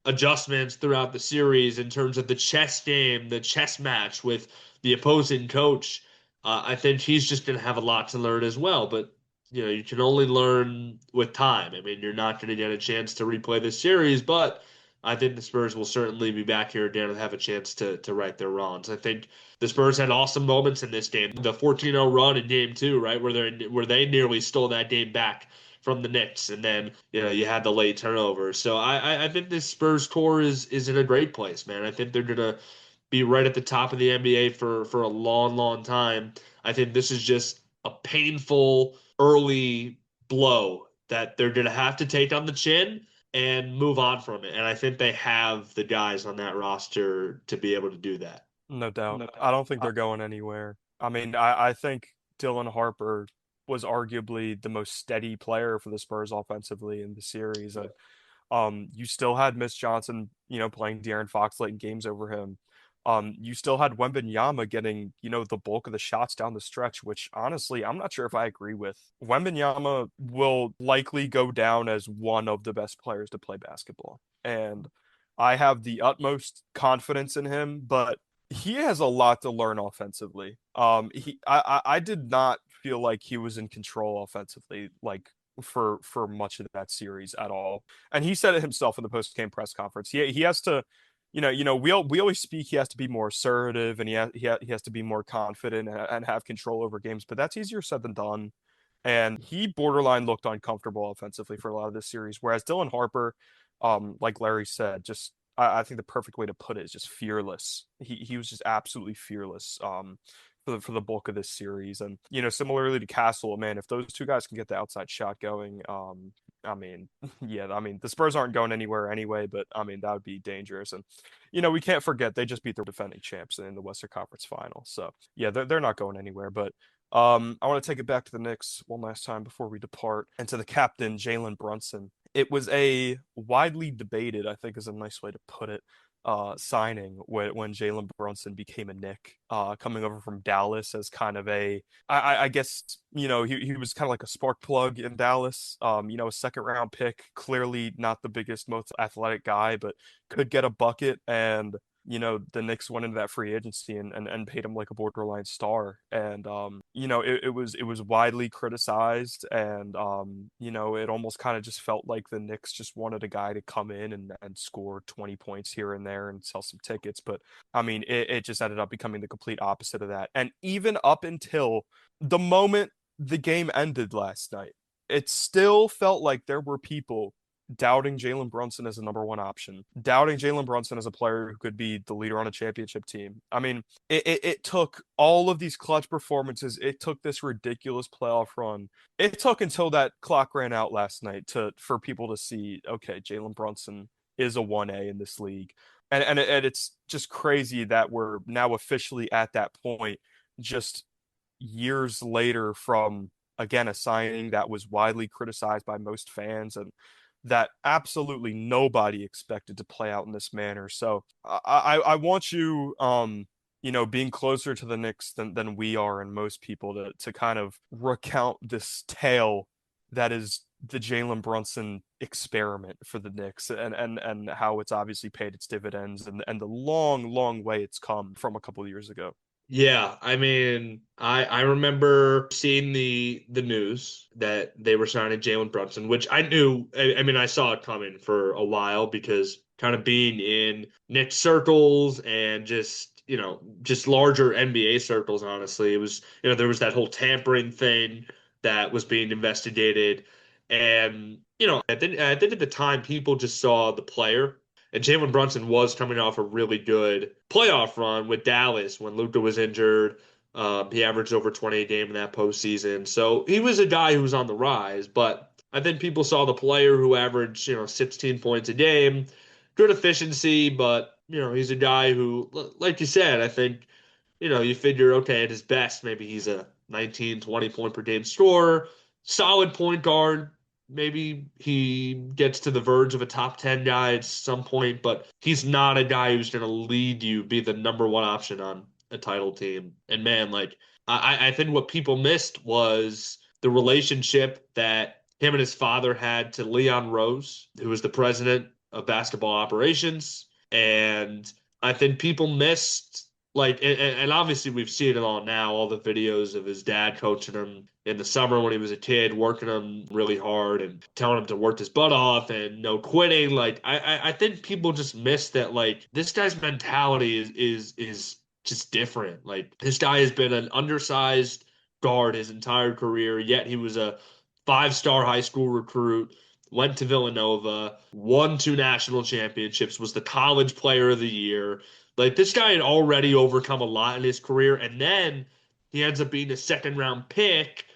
adjustments throughout the series, in terms of the chess game, the chess match with the opposing coach. I think he's just going to have a lot to learn as well. But, you can only learn with time. I mean, you're not going to get a chance to replay this series, but I think the Spurs will certainly be back here again and have a chance to right their wrongs. I think the Spurs had awesome moments in this game. The 14-0 run in game two, right, where they nearly stole that game back from the Knicks, and then you had the late turnover. So I think this Spurs core is in a great place, man. I think they're gonna be right at the top of the NBA for a long, long time. I think this is just a painful early blow that they're gonna have to take on the chin and move on from it. And I think they have the guys on that roster to be able to do that. No doubt. I don't think they're going anywhere. I mean, I think Dylan Harper was arguably the most steady player for the Spurs offensively in the series. And you still had Miss Johnson, playing De'Aaron Fox late in games over him. You still had Wembanyama getting, the bulk of the shots down the stretch, which honestly, I'm not sure if I agree with. Wembanyama will likely go down as one of the best players to play basketball. And I have the utmost confidence in him, but he has a lot to learn offensively. I did not feel like he was in control offensively, like for much of that series at all. And he said it himself in the post-game press conference. He has to, we always speak. He has to be more assertive, and he has to be more confident and have control over games. But that's easier said than done. And he borderline looked uncomfortable offensively for a lot of this series. Whereas Dylan Harper, like Larry said, just I think the perfect way to put it is just fearless. He was just absolutely fearless. For the bulk of this series. And, similarly to Castle, man, if those two guys can get the outside shot going, I mean, yeah, I mean, the Spurs aren't going anywhere anyway, but I mean, that would be dangerous. And, we can't forget they just beat their defending champs in the Western Conference Final. So, yeah, they're not going anywhere. But I want to take it back to the Knicks one last time before we depart, and to the captain, Jalen Brunson. It was a widely debated, I think is a nice way to put it, signing when Jalen Brunson became a Knick, coming over from Dallas as kind of I guess, he was kind of like a spark plug in Dallas, a second round pick, clearly not the biggest, most athletic guy, but could get a bucket. And the Knicks went into that free agency and paid him like a borderline star. And, it was widely criticized. And, it almost kind of just felt like the Knicks just wanted a guy to come in and score 20 points here and there and sell some tickets. But I mean, it just ended up becoming the complete opposite of that. And even up until the moment the game ended last night, it still felt like there were people doubting Jalen Brunson as a number one option, doubting Jalen Brunson as a player who could be the leader on a championship team. I mean, it took all of these clutch performances. It took this ridiculous playoff run. It took until that clock ran out last night for people to see, okay, Jalen Brunson is a 1A in this league. And it's just crazy that we're now officially at that point, just years later from, again, a signing that was widely criticized by most fans and that absolutely nobody expected to play out in this manner. So I want you, being closer to the Knicks than we are and most people to kind of recount this tale that is the Jalen Brunson experiment for the Knicks and how it's obviously paid its dividends and the long, long way it's come from a couple of years ago. Yeah, I mean, I remember seeing the news that they were signing Jalen Brunson, which I knew. I mean, I saw it coming for a while because kind of being in Knicks circles and just larger NBA circles. Honestly, it was there was that whole tampering thing that was being investigated, and I think at the time people just saw the player. And Jalen Brunson was coming off a really good playoff run with Dallas when Luka was injured. He averaged over 20 a game in that postseason. So he was a guy who was on the rise. But I think people saw the player who averaged, 16 points a game, good efficiency, but, he's a guy who, like you said, I think, you figure, okay, at his best, maybe he's a 19, 20 point per game scorer, solid point guard. Maybe he gets to the verge of a top 10 guy at some point, but he's not a guy who's going to lead you, be the number one option on a title team. And man, like, I think what people missed was the relationship that him and his father had to Leon Rose, who was the president of basketball operations. And I think people missed like, and obviously we've seen it all now, all the videos of his dad coaching him in the summer when he was a kid, working him really hard and telling him to work his butt off and no quitting. Like, I think people just miss that, like, this guy's mentality is just different. Like, this guy has been an undersized guard his entire career, yet he was a five-star high school recruit, went to Villanova, won two national championships, was the college player of the year. Like, this guy had already overcome a lot in his career, and then he ends up being a second round pick,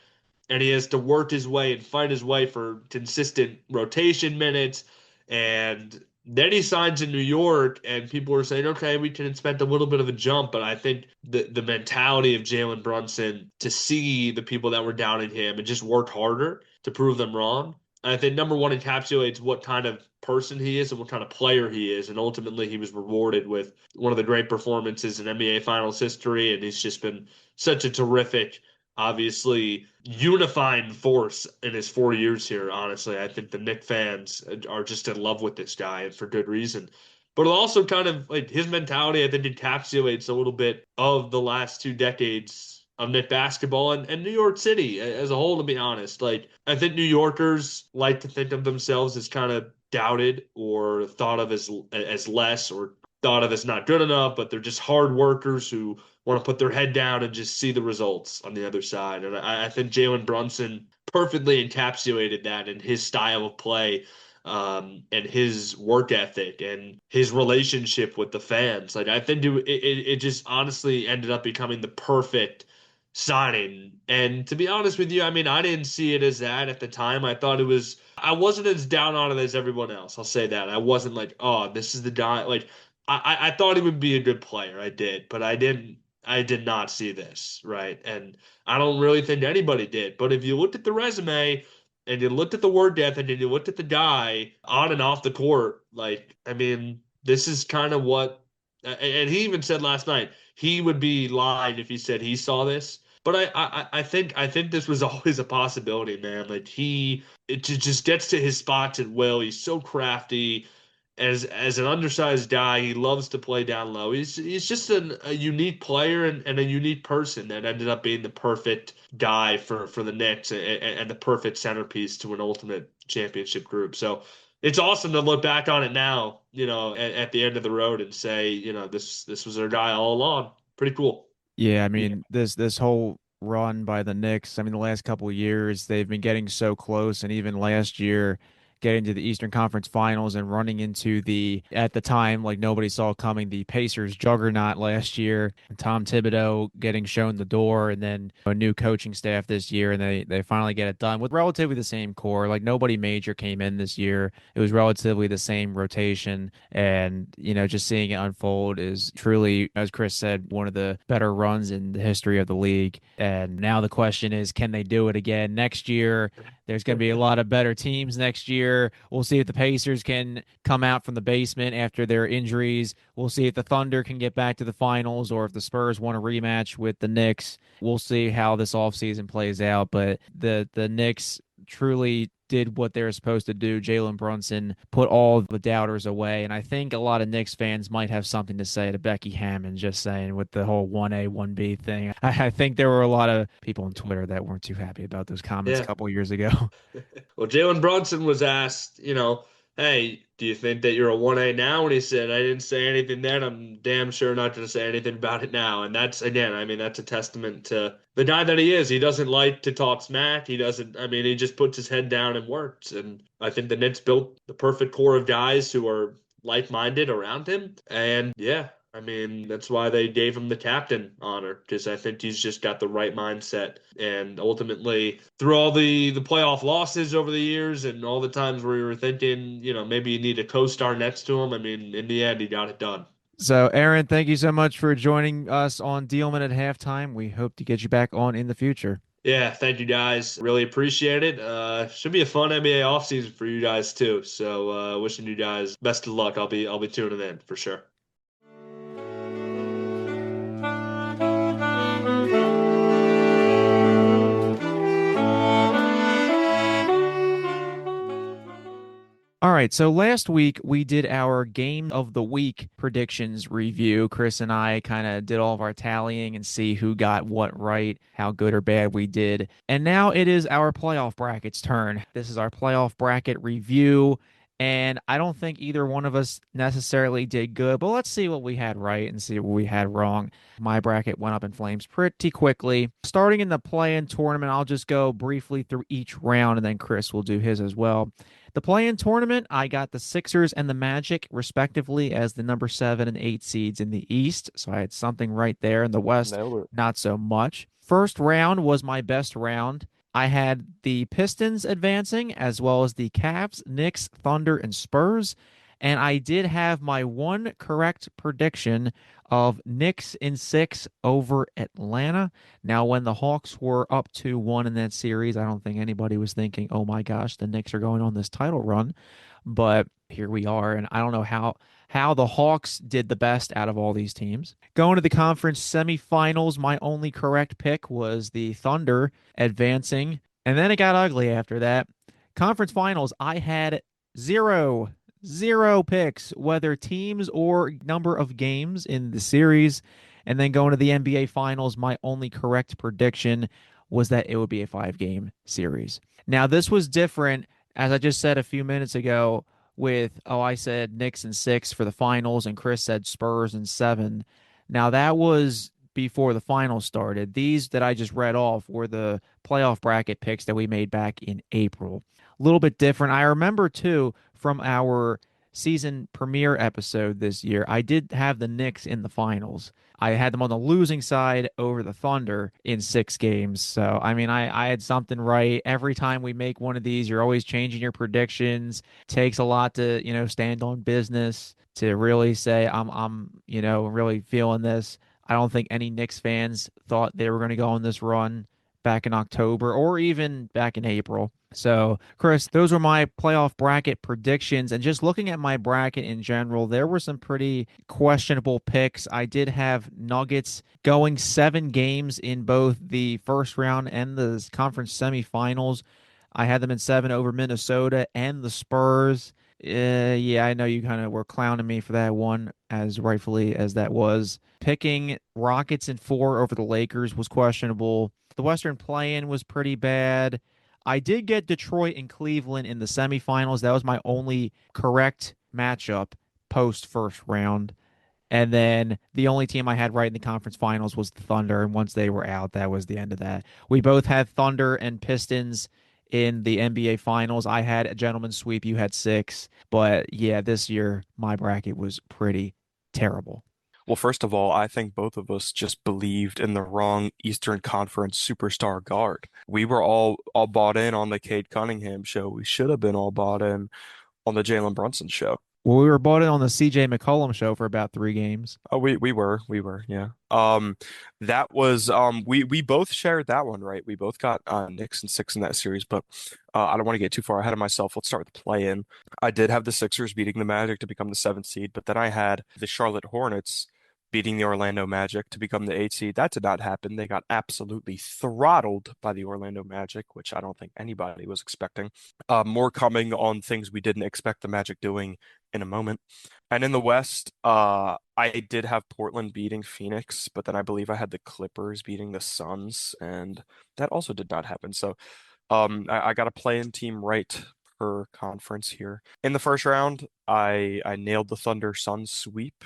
and he has to work his way and fight his way for consistent rotation minutes. And then he signs in New York, and people are saying, okay, we can expect a little bit of a jump. But I think the mentality of Jalen Brunson to see the people that were doubting him and just work harder to prove them wrong. I think number one encapsulates what kind of person he is and what kind of player he is. And ultimately, he was rewarded with one of the great performances in NBA Finals history. And he's just been such a terrific, obviously unifying force in his 4 years here. Honestly, I think the Knicks fans are just in love with this guy, and for good reason. But it also kind of, like, his mentality, I think, encapsulates a little bit of the last 2 decades of Knicks basketball and New York City as a whole, to be honest. Like, I think New Yorkers like to think of themselves as kind of doubted or thought of as less, or thought of as not good enough, but they're just hard workers who want to put their head down and just see the results on the other side. And I think Jalen Brunson perfectly encapsulated that in his style of play, and his work ethic and his relationship with the fans. Like, I think it just honestly ended up becoming the perfect signing. And to be honest with you, I mean, I didn't see it as that at the time. I wasn't as down on it as everyone else. I'll say that. I wasn't like, oh, this is the guy. Like, I thought he would be a good player. I did, but I did not see this, right? And I don't really think anybody did. But if you looked at the resume and you looked at the word depth and you looked at the guy on and off the court, like, I mean, this is kind of what, and he even said last night, he would be lying if he said he saw this. But I think this was always a possibility, man. Like, it just gets to his spots at will. He's so crafty. As an undersized guy, he loves to play down low. He's just a unique player and a unique person that ended up being the perfect guy for the Knicks, and the perfect centerpiece to an ultimate championship group. So it's awesome to look back on it now, at the end of the road and say, this was our guy all along. Pretty cool. Yeah, I Yeah. mean this whole run by the Knicks, I mean the last couple of years they've been getting so close, and even last year getting to the Eastern Conference Finals and running into the, at the time, like nobody saw coming, the Pacers juggernaut last year. Tom Thibodeau getting shown the door, and then a new coaching staff this year, and they finally get it done with relatively the same core. Like nobody major came in this year. It was relatively the same rotation, and just seeing it unfold is truly, as Chris said, one of the better runs in the history of the league. And now the question is, can they do it again next year? There's going to be a lot of better teams next year. We'll see if the Pacers can come out from the basement after their injuries. We'll see if the Thunder can get back to the finals, or if the Spurs want a rematch with the Knicks. We'll see how this offseason plays out. But the Knicks truly did what they were supposed to do. Jalen Brunson put all the doubters away. And I think a lot of Knicks fans might have something to say to Becky Hammon, just saying, with the whole 1A, 1B thing. I think there were a lot of people on Twitter that weren't too happy about those comments a Yeah. couple of years ago. Well, Jalen Brunson was asked, hey, do you think that you're a 1A now? And he said, I didn't say anything then. I'm damn sure not going to say anything about it now. And that's, again, I mean, that's a testament to the guy that he is. He doesn't like to talk smack. He doesn't, I mean, he just puts his head down and works. And I think the Knicks built the perfect core of guys who are like-minded around him. And yeah, I mean, that's why they gave him the captain honor, because I think he's just got the right mindset. And ultimately, through all the playoff losses over the years and all the times where you were thinking, maybe you need a co-star next to him, I mean, in the end, he got it done. So, Aaron, thank you so much for joining us on Dealman at halftime. We hope to get you back on in the future. Yeah, thank you guys. Really appreciate it. Should be a fun NBA offseason for you guys too. So wishing you guys best of luck. I'll be tuning in for sure. All right, so last week we did our game of the week predictions review. Chris and I kind of did all of our tallying and see who got what right, how good or bad we did. And now it is our playoff brackets turn. This is our playoff bracket review, and I don't think either one of us necessarily did good, but let's see what we had right and see what we had wrong. My bracket went up in flames pretty quickly. Starting in the play-in tournament, I'll just go briefly through each round and then Chris will do his as well. The play-in tournament, I got the Sixers and the Magic, respectively, as the number 7 and 8 seeds in the East. So I had something right there. In the West, Nailed it. not so much. First round was my best round. I had the Pistons advancing, as well as the Cavs, Knicks, Thunder, and Spurs. And I did have my one correct prediction of Knicks in 6 over Atlanta. Now, when the Hawks were up 2-1 in that series, I don't think anybody was thinking, oh my gosh, the Knicks are going on this title run. But here we are, and I don't know how the Hawks did the best out of all these teams. Going to the conference semifinals, my only correct pick was the Thunder advancing, and then it got ugly after that. Conference finals, I had zero picks, whether teams or number of games in the series. And then going to the NBA Finals, my only correct prediction was that it would be a 5 game series. Now, this was different, as I just said a few minutes ago, with, oh, I said Knicks in 6 for the finals, and Chris said Spurs in 7. Now, that was before the finals started. These that I just read off were the playoff bracket picks that we made back in April. A little bit different. I remember, too, from our season premiere episode this year, I did have the Knicks in the finals. I had them on the losing side over the Thunder in 6 games. So, I mean, I had something right. Every time we make one of these, you're always changing your predictions. Takes a lot to, stand on business to really say, really feeling this. I don't think any Knicks fans thought they were going to go on this run back in October or even back in April. So, Chris, those were my playoff bracket predictions. And just looking at my bracket in general, there were some pretty questionable picks. I did have Nuggets going 7 games in both the first round and the conference semifinals. I had them in 7 over Minnesota and the Spurs. Yeah, I know you kind of were clowning me for that one, as rightfully as that was. Picking Rockets in 4 over the Lakers was questionable. The Western play-in was pretty bad. I did get Detroit and Cleveland in the semifinals. That was my only correct matchup post first round. And then the only team I had right in the conference finals was the Thunder. And once they were out, that was the end of that. We both had Thunder and Pistons in the NBA finals. I had a gentleman's sweep. You had 6. But yeah, this year, my bracket was pretty terrible. Well, first of all, I think both of us just believed in the wrong Eastern Conference superstar guard. We were all bought in on the Cade Cunningham show. We should have been all bought in on the Jalen Brunson show. Well, we were bought in on the CJ McCollum show for about 3 games. Oh, we were, yeah. That was we both shared that one, right? We both got Knicks and 6 in that series, but I don't want to get too far ahead of myself. Let's start with the play-in. I did have the Sixers beating the Magic to become the 7th seed, but then I had the Charlotte Hornets beating the Orlando Magic to become the 8th seed. That did not happen. They got absolutely throttled by the Orlando Magic, which I don't think anybody was expecting. More coming on things we didn't expect the Magic doing in a moment. And in the West, I did have Portland beating Phoenix, but then I believe I had the Clippers beating the Suns, and that also did not happen. So, I got a play-in team right per conference here. In the first round, I nailed the Thunder Suns sweep.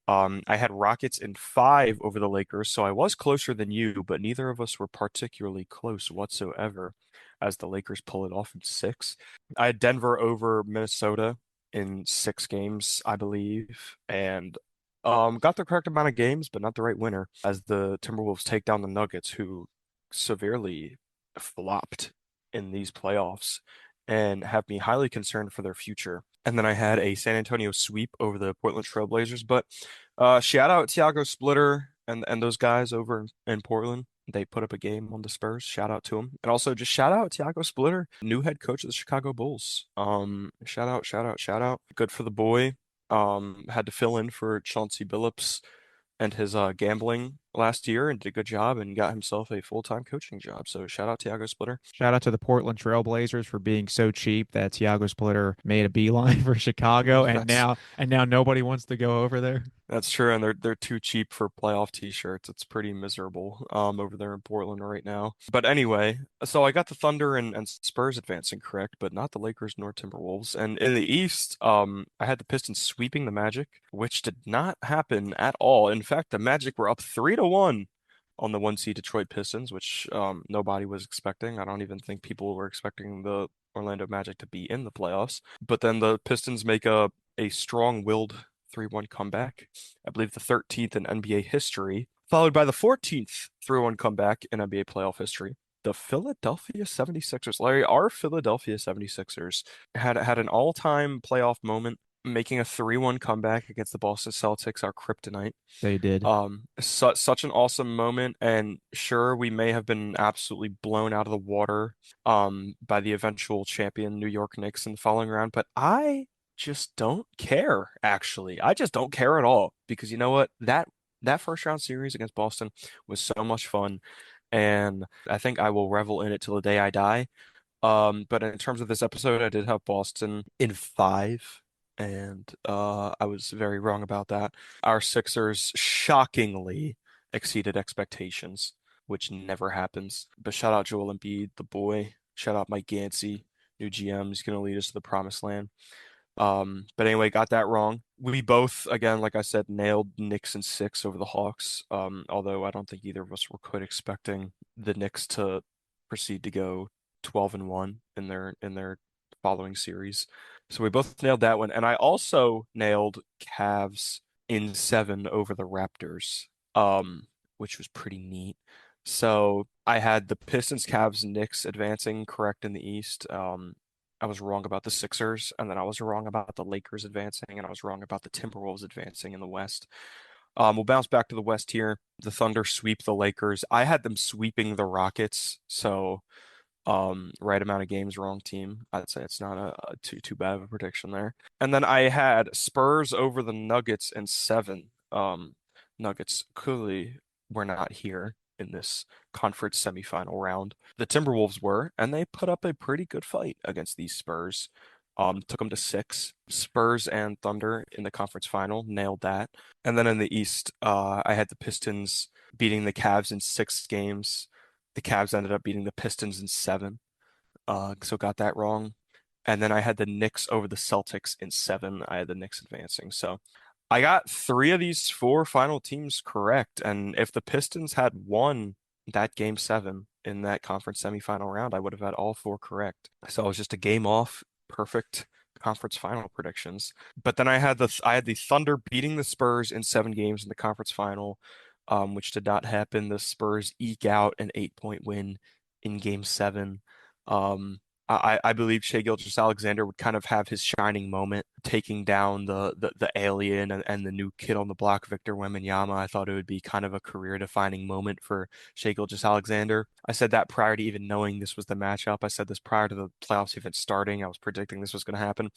I had Rockets in 5 over the Lakers, so I was closer than you, but neither of us were particularly close whatsoever as the Lakers pull it off in 6. I had Denver over Minnesota in 6 games, I believe, and got the correct amount of games, but not the right winner as the Timberwolves take down the Nuggets, who severely flopped in these playoffs and have me highly concerned for their future. And then I had a San Antonio sweep over the Portland Trail Blazers. But shout out Tiago Splitter and those guys over in Portland. They put up a game on the Spurs. Shout out to them. And also just shout out Tiago Splitter, new head coach of the Chicago Bulls. Shout out, shout out, shout out. Good for the boy. Had to fill in for Chauncey Billups and his gambling last year and did a good job and got himself a full-time coaching job. So shout out Tiago Splitter. Shout out to the Portland Trailblazers for being so cheap that Tiago Splitter made a beeline for Chicago, and That's now nobody wants to go over there. That's true, and they're too cheap for playoff t-shirts. It's pretty miserable over there in Portland right now. But anyway, so I got the Thunder and Spurs advancing correct, but not the Lakers nor Timberwolves. And in the East, I had the Pistons sweeping the Magic, which did not happen at all. In fact, the Magic were up 3-1 on the 1 seed Detroit Pistons, which nobody was expecting. I don't even think people were expecting the Orlando Magic to be in the playoffs. But then the Pistons make a strong-willed 3-1 comeback. I believe the 13th in NBA history, followed by the 14th 3-1 comeback in NBA playoff history. The Philadelphia 76ers, Larry, our Philadelphia 76ers had an all-time playoff moment, making a 3-1 comeback against the Boston Celtics, our kryptonite. They did. Such an awesome moment, and sure, we may have been absolutely blown out of the water by the eventual champion New York Knicks in the following round, but I just don't care, actually. I just don't care at all because you know what? That first round series against Boston was so much fun, and I think I will revel in it till the day I die. But in terms of this episode, I did have Boston in five, and I was very wrong about that. Our Sixers shockingly exceeded expectations, which never happens. But shout out Joel Embiid, the boy. Shout out Mike Yancey, new GM. He's going to lead us to the promised land. But anyway, got that wrong. We both, again, like I said, nailed Knicks in six over the Hawks. Although I don't think either of us were quite expecting the Knicks to proceed to go 12-1 in their following series. So we both nailed that one. And I also nailed Cavs in seven over the Raptors, which was pretty neat. So I had the Pistons, Cavs, Knicks advancing correct in the East. I was wrong about the Sixers, and then I was wrong about the Lakers advancing, and I was wrong about the Timberwolves advancing in the West. We'll bounce back to the West here. The Thunder sweep the Lakers. I had them sweeping the Rockets, so right amount of games, wrong team. I'd say it's not a too bad of a prediction there. And then I had Spurs over the Nuggets in seven. Nuggets clearly were not here in this conference semifinal round. The Timberwolves were, and they put up a pretty good fight against these Spurs. Took them to six. Spurs and Thunder in the conference final, nailed that. And then in the East, I had the Pistons beating the Cavs in 6 games. The Cavs ended up beating the Pistons in seven, so got that wrong. And then I had the Knicks over the Celtics in seven. I had the Knicks advancing. So I got 3 of these 4 final teams correct. And if the Pistons had won that game seven in that conference semifinal round, I would have had all 4 correct. So it was just a game off, perfect conference final predictions. But then I had the Thunder beating the Spurs in 7 games in the conference final, which did not happen. The Spurs eke out an 8-point win in game seven. I believe Shai Gilgeous-Alexander would kind of have his shining moment, taking down the alien and the new kid on the block, Victor Wembanyama. I thought it would be kind of a career-defining moment for Shai Gilgeous-Alexander. I said that prior to even knowing this was the matchup. I said this prior to the playoffs even starting. I was predicting this was going to happen.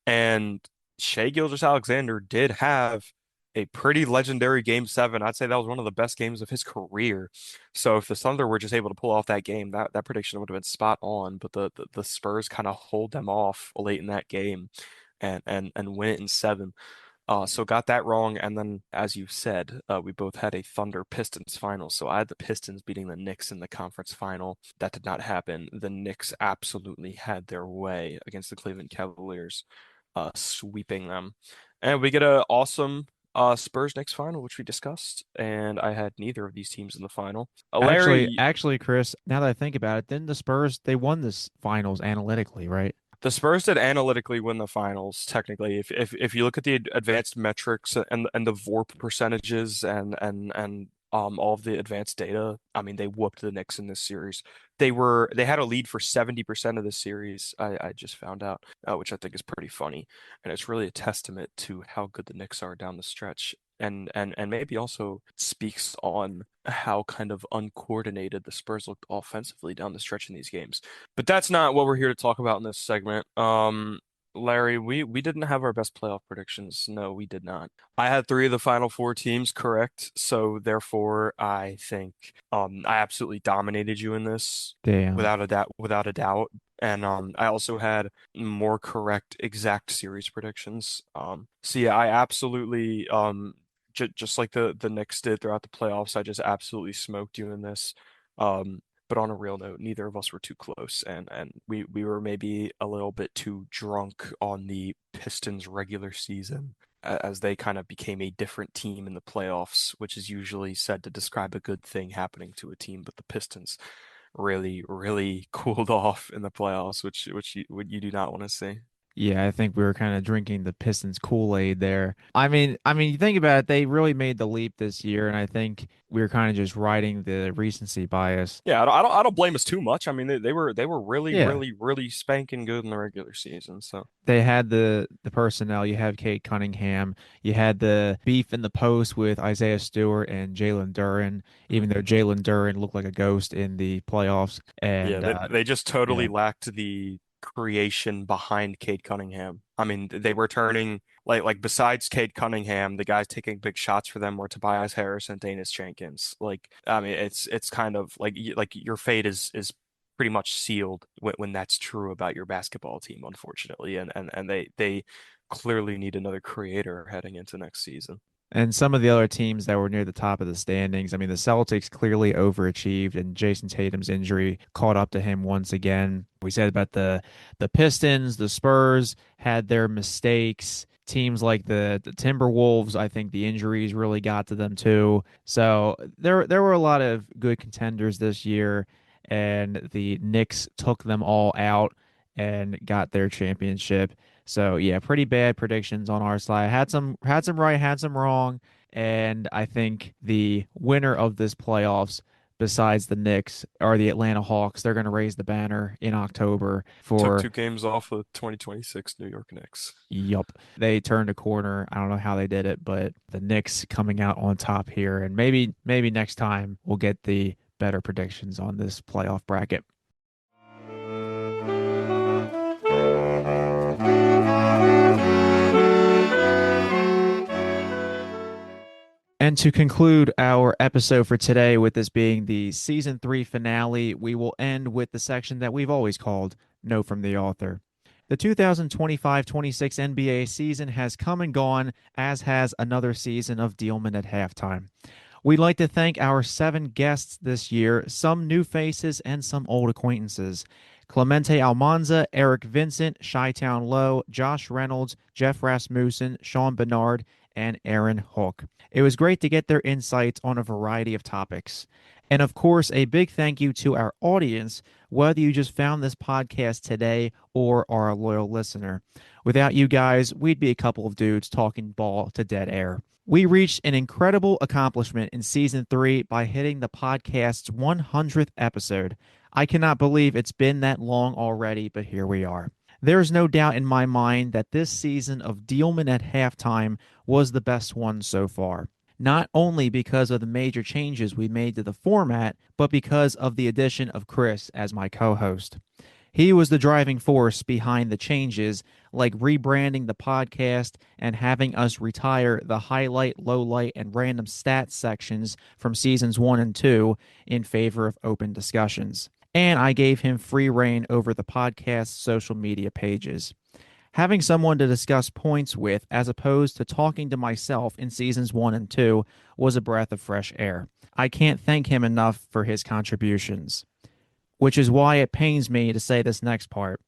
And Shai Gilgeous-Alexander did have a pretty legendary game seven. I'd say that was one of the best games of his career. So if the Thunder were just able to pull off that game, that prediction would have been spot on. But the Spurs kind of hold them off late in that game and win it in seven. So got that wrong. And then, as you said, we both had a Thunder Pistons final. So I had the Pistons beating the Knicks in the conference final. That did not happen. The Knicks absolutely had their way against the Cleveland Cavaliers, sweeping them. And we get an awesome Spurs Knicks final, which we discussed, and I had neither of these teams in the final. Larry, Actually, Chris, now that I think about it, then the Spurs they won this finals analytically, right? the Spurs did analytically win the finals, technically. If you look at the advanced metrics and the VORP percentages and all of the advanced data, I mean they whooped the Knicks in this series. They had a lead for 70% of the series. I just found out, which I think is pretty funny, and it's really a testament to how good the Knicks are down the stretch. And maybe also speaks on how kind of uncoordinated the Spurs looked offensively down the stretch in these games. But that's not what we're here to talk about in this segment. Larry, we didn't have our best playoff predictions. No, we did not. I had three of the final four teams correct, so therefore I think I absolutely dominated you in this Damn. without a doubt, without a doubt. And I also had more correct exact series predictions. So yeah, I absolutely j just like the Knicks did throughout the playoffs, I just absolutely smoked you in this. But on a real note, neither of us were too close, and we were maybe a little bit too drunk on the Pistons regular season as they kind of became a different team in the playoffs, which is usually said to describe a good thing happening to a team. But the Pistons really, really cooled off in the playoffs, which you do not want to see. Yeah, I think we were kind of drinking the Pistons Kool-Aid there. I mean, you think about it, they really made the leap this year, and I think we were kind of just riding the recency bias. Yeah, I don't blame us too much. I mean, they were really, Yeah, really, really spanking good in the regular season. So they had the personnel. You have Kate Cunningham. You had the beef in the post with Isaiah Stewart and Jalen Duren, even though mhm. Jalen Duren looked like a ghost in the playoffs. Yeah, And they just totally yeah, lacked the creation behind Cade Cunningham. I mean, they were turning like besides Cade Cunningham, the guys taking big shots for them were Tobias Harris and Danis Jenkins. Like, I mean, it's kind of like like your fate is pretty much sealed when that's true about your basketball team, unfortunately. And they clearly need another creator heading into next season. and some of the other teams that were near the top of the standings. I mean, the Celtics clearly overachieved, and Jason Tatum's injury caught up to him once again. We said about the Pistons, the Spurs had their mistakes. Teams like the Timberwolves, I think the injuries really got to them too. So there were a lot of good contenders this year, and the Knicks took them all out and got their championship. So yeah, pretty bad predictions on our side. Had some right, had some wrong, and I think the winner of this playoffs, besides the Knicks, are the Atlanta Hawks. They're going to raise the banner in October Took for. two games off of 2026 New York Knicks. Yup. They turned a corner. I don't know how they did it, but the Knicks coming out on top here, and maybe next time we'll get the better predictions on this playoff bracket. And to conclude our episode for today, with this being the season three finale, we will end with the section that we've always called Note from the Author. The 2025-26 NBA season has come and gone, as has another season of Diehlman at halftime. We'd like to thank our 7 guests this year, some new faces and some old acquaintances. Clemente Almanza, Eric Vincent, Chi-Town Low, Josh Reynolds, Jeff Rasmussen, Sean Bernard, and Aaron Hook. It was great to get their insights on a variety of topics. And of course, a big thank you to our audience, whether you just found this podcast today or are a loyal listener. Without you guys, we'd be a couple of dudes talking ball to dead air. We reached an incredible accomplishment in season three by hitting the podcast's 100th episode. I cannot believe it's been that long already, but here we are. There's no doubt in my mind that this season of Diehlman at halftime was the best one so far. Not only because of the major changes we made to the format, but because of the addition of Chris as my co host. He was the driving force behind the changes, like rebranding the podcast and having us retire the highlight, lowlight, and random stats sections from seasons 1 and 2 in favor of open discussions. And I gave him free reign over the podcast's social media pages. Having someone to discuss points with, as opposed to talking to myself in seasons 1 and 2, was a breath of fresh air. I can't thank him enough for his contributions, which is why it pains me to say this next part.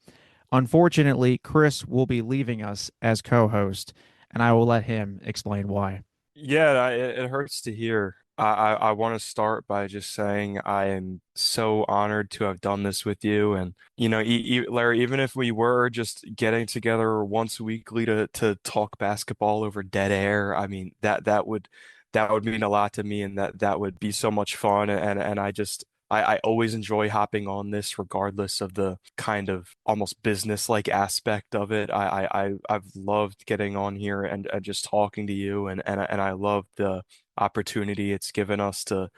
Unfortunately, Chris will be leaving us as co host, and I will let him explain why. Yeah, it hurts to hear. I want to start by just saying I am so honored to have done this with you. And, Larry, even if we were just getting together once weekly to talk basketball over dead air, I mean, that would mean a lot to me, and that would be so much fun. And I always enjoy hopping on this regardless of the kind of almost business-like aspect of it. I've loved getting on here and just talking to you, and I love the opportunity it's given us to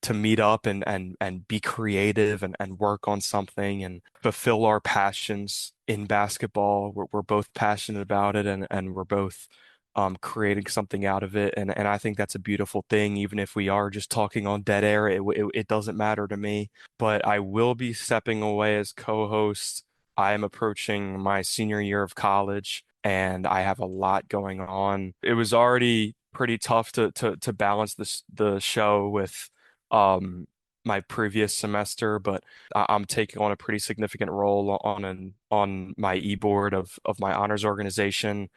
to meet up and be creative and work on something and fulfill our passions in basketball. We're both passionate about it and we're both creating something out of it. And I think that's a beautiful thing, even if we are just talking on dead air, it doesn't matter to me. But I will be stepping away as co-host. I am approaching my senior year of college and I have a lot going on. It was already pretty tough to balance the show with um my previous semester, but I'm taking on a pretty significant role on my e-board of my honors organization,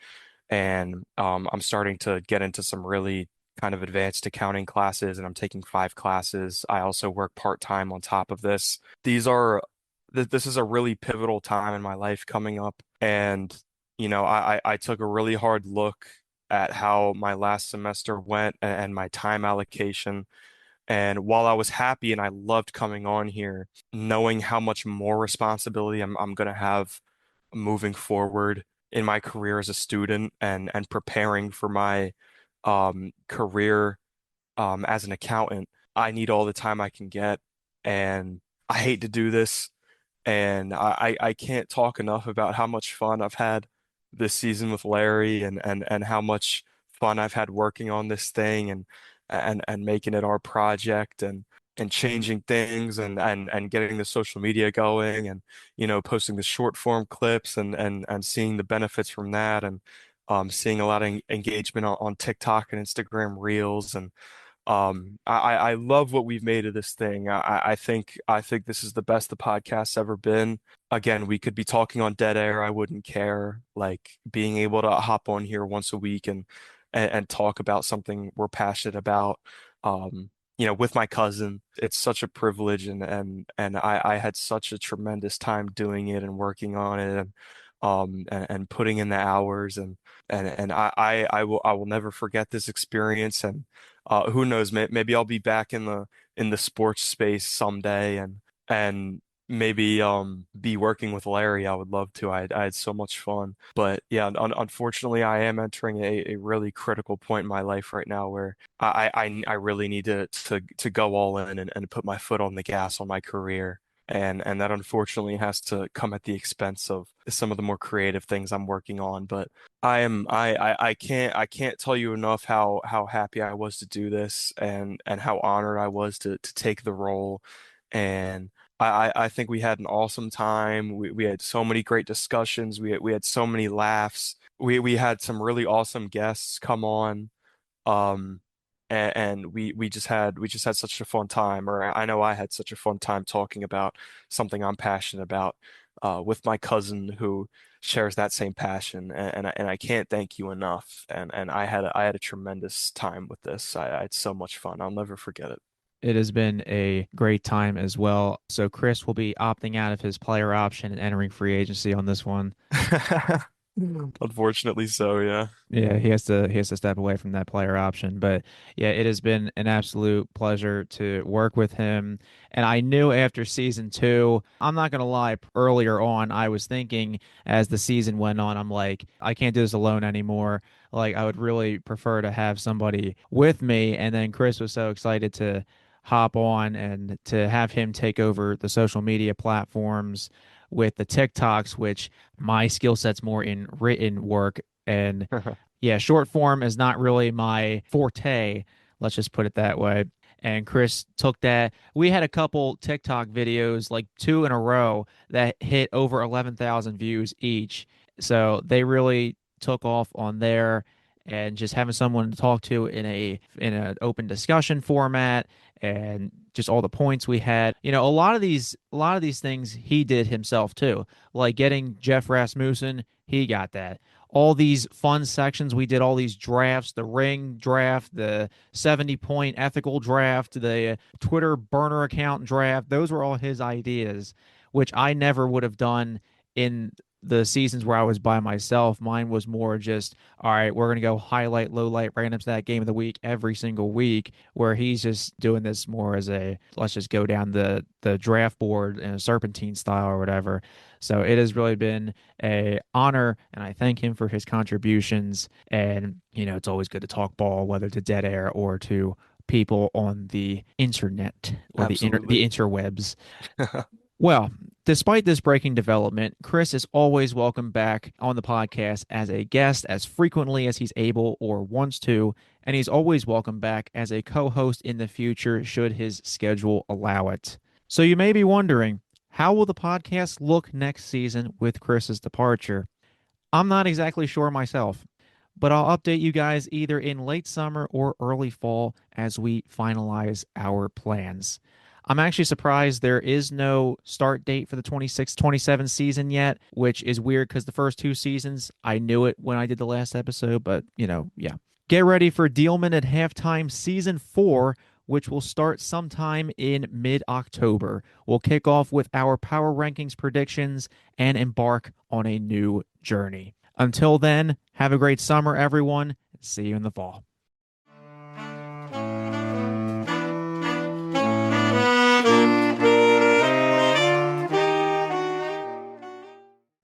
and I'm starting to get into some really kind of advanced accounting classes, and I'm taking 5 classes. I also work part-time on top of this. These are this is a really pivotal time in my life coming up, and I took a really hard look at how my last semester went and my time allocation. And while I was happy and I loved coming on here, knowing how much more responsibility I'm going to have moving forward in my career as a student and preparing for my career as an accountant, I need all the time I can get. And I hate to do this. And I can't talk enough about how much fun I've had this season with Larry and how much fun I've had working on this thing and making it our project and changing things and getting the social media going and posting the short form clips and seeing the benefits from that and seeing a lot of engagement on TikTok and Instagram Reels and I love what we've made of this thing. I think this is the best the podcast's ever been. Again, we could be talking on dead air. I wouldn't care. Like being able to hop on here once a week and talk about something we're passionate about. With my cousin, it's such a privilege and I had such a tremendous time doing it and working on it and putting in the hours and I will never forget this experience and who knows, maybe I'll be back in the sports space someday and maybe be working with Larry. I would love to. I had so much fun. But yeah, unfortunately, I am entering a really critical point in my life right now where I really need to go all in and put my foot on the gas on my career. And that unfortunately has to come at the expense of some of the more creative things I'm working on. But I can't tell you enough how happy I was to do this and how honored I was to take the role. And I think we had an awesome time. We had so many great discussions. We had so many laughs. We had some really awesome guests come on. Um, and we just had such a fun time, or I know I had such a fun time talking about something I'm passionate about with my cousin who shares that same passion, and I can't thank you enough. And I had a tremendous time with this. I had so much fun. I'll never forget it. It has been a great time as well. So Chris will be opting out of his player option and entering free agency on this one. Unfortunately, so yeah. Yeah, he has to step away from that player option. But yeah, it has been an absolute pleasure to work with him. And I knew after season two, I'm not gonna lie, earlier on, I was thinking as the season went on, I'm like, I can't do this alone anymore. Like I would really prefer to have somebody with me. And then Chris was so excited to hop on and to have him take over the social media platforms with the TikToks, which my skill set's more in written work and yeah, short form is not really my forte. Let's just put it that way. And Chris took that. We had a couple TikTok videos, like two in a row, that hit over 11,000 views each. So they really took off on there and just having someone to talk to in an open discussion format and just all the points we had. A lot of these things he did himself too. Like getting Jeff Rasmussen, he got that all these fun sections. We did all these drafts, the ring draft, the 70-point ethical draft, the Twitter burner account draft. Those were all his ideas, which I never would have done in the seasons where I was by myself. Mine was more just, all right, we're going to go highlight, low light, randoms that game of the week every single week, where he's just doing this more as a, let's just go down the draft board in a serpentine style or whatever. So it has really been a honor, and I thank him for his contributions. And it's always good to talk ball, whether to dead air or to people on the internet or the Absolutely. interwebs. Well, despite this breaking development, Chris is always welcome back on the podcast as a guest as frequently as he's able or wants to, and he's always welcome back as a co-host in the future should his schedule allow it. So you may be wondering, how will the podcast look next season with Chris's departure? I'm not exactly sure myself, but I'll update you guys either in late summer or early fall as we finalize our plans. I'm actually surprised there is no start date for the 26-27 season yet, which is weird because the first two seasons, I knew it when I did the last episode, but yeah. Get ready for Diehlman at Halftime Season 4, which will start sometime in mid-October. We'll kick off with our power rankings predictions and embark on a new journey. Until then, have a great summer, everyone. See you in the fall.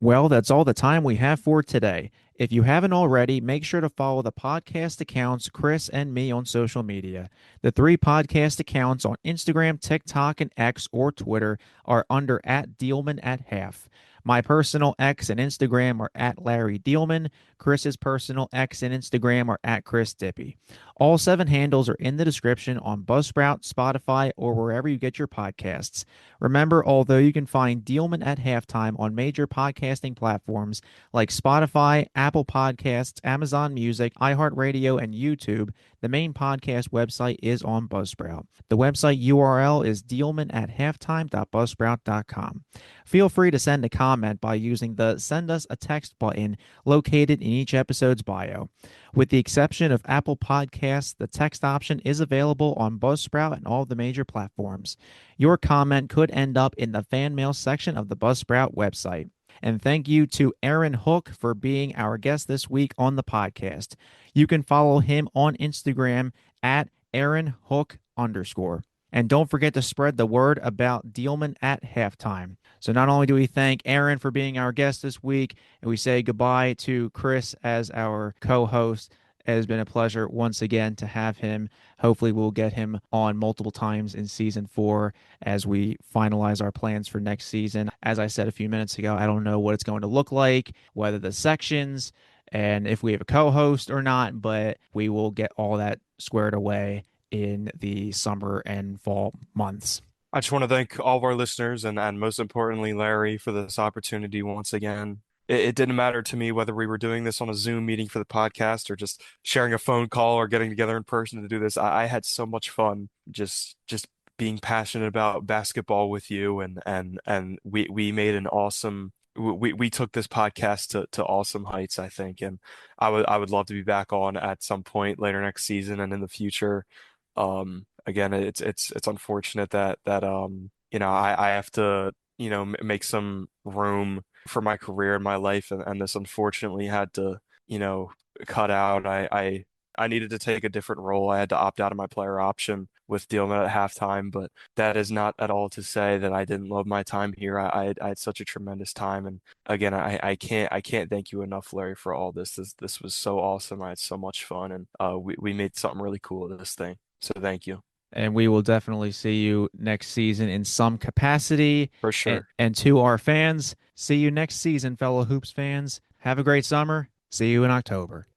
Well, that's all the time we have for today. If you haven't already, make sure to follow the podcast accounts, Chris and me, on social media. The three podcast accounts on Instagram, TikTok, and X or Twitter are under @Diehlman@half. My personal X and Instagram are @Larry Diehlman. Chris's personal X and Instagram are @Chris Dippy. All 7 handles are in the description on Buzzsprout, Spotify, or wherever you get your podcasts. Remember, although you can find Diehlman at Halftime on major podcasting platforms like Spotify, Apple Podcasts, Amazon Music, iHeartRadio, and YouTube, the main podcast website is on Buzzsprout. The website URL is Diehlman@halftime.buzzsprout.com. Feel free to send a comment by using the Send Us a Text button located in each episode's bio. With the exception of Apple Podcasts, the text option is available on Buzzsprout and all the major platforms. Your comment could end up in the fan mail section of the Buzzsprout website. And thank you to Aaron Hook for being our guest this week on the podcast. You can follow him on Instagram @AaronHook_. And don't forget to spread the word about Diehlman at Halftime. So not only do we thank Aaron for being our guest this week, and we say goodbye to Chris as our co-host. It has been a pleasure once again to have him. Hopefully we'll get him on multiple times in season 4 as we finalize our plans for next season. As I said a few minutes ago, I don't know what it's going to look like, whether the sections, and if we have a co-host or not, but we will get all that squared away in the summer and fall months. I just want to thank all of our listeners and most importantly, Larry, for this opportunity once again. It didn't matter to me whether we were doing this on a Zoom meeting for the podcast or just sharing a phone call or getting together in person to do this. I had so much fun just being passionate about basketball with you and we made an awesome we took this podcast to awesome heights, I think. And I would love to be back on at some point later next season and in the future. Again, it's unfortunate that I have to make some room for my career and my life, and this unfortunately had to cut out. I needed to take a different role. I had to opt out of my player option with Diehlman at halftime, but that is not at all to say that I didn't love my time here. I had such a tremendous time, and again, I can't thank you enough, Larry, for all this. This was so awesome. I had so much fun, and we made something really cool of this thing. So thank you. And we will definitely see you next season in some capacity. For And, sure. and to our fans, see you next season, fellow Hoops fans. Have a great summer. See you in October.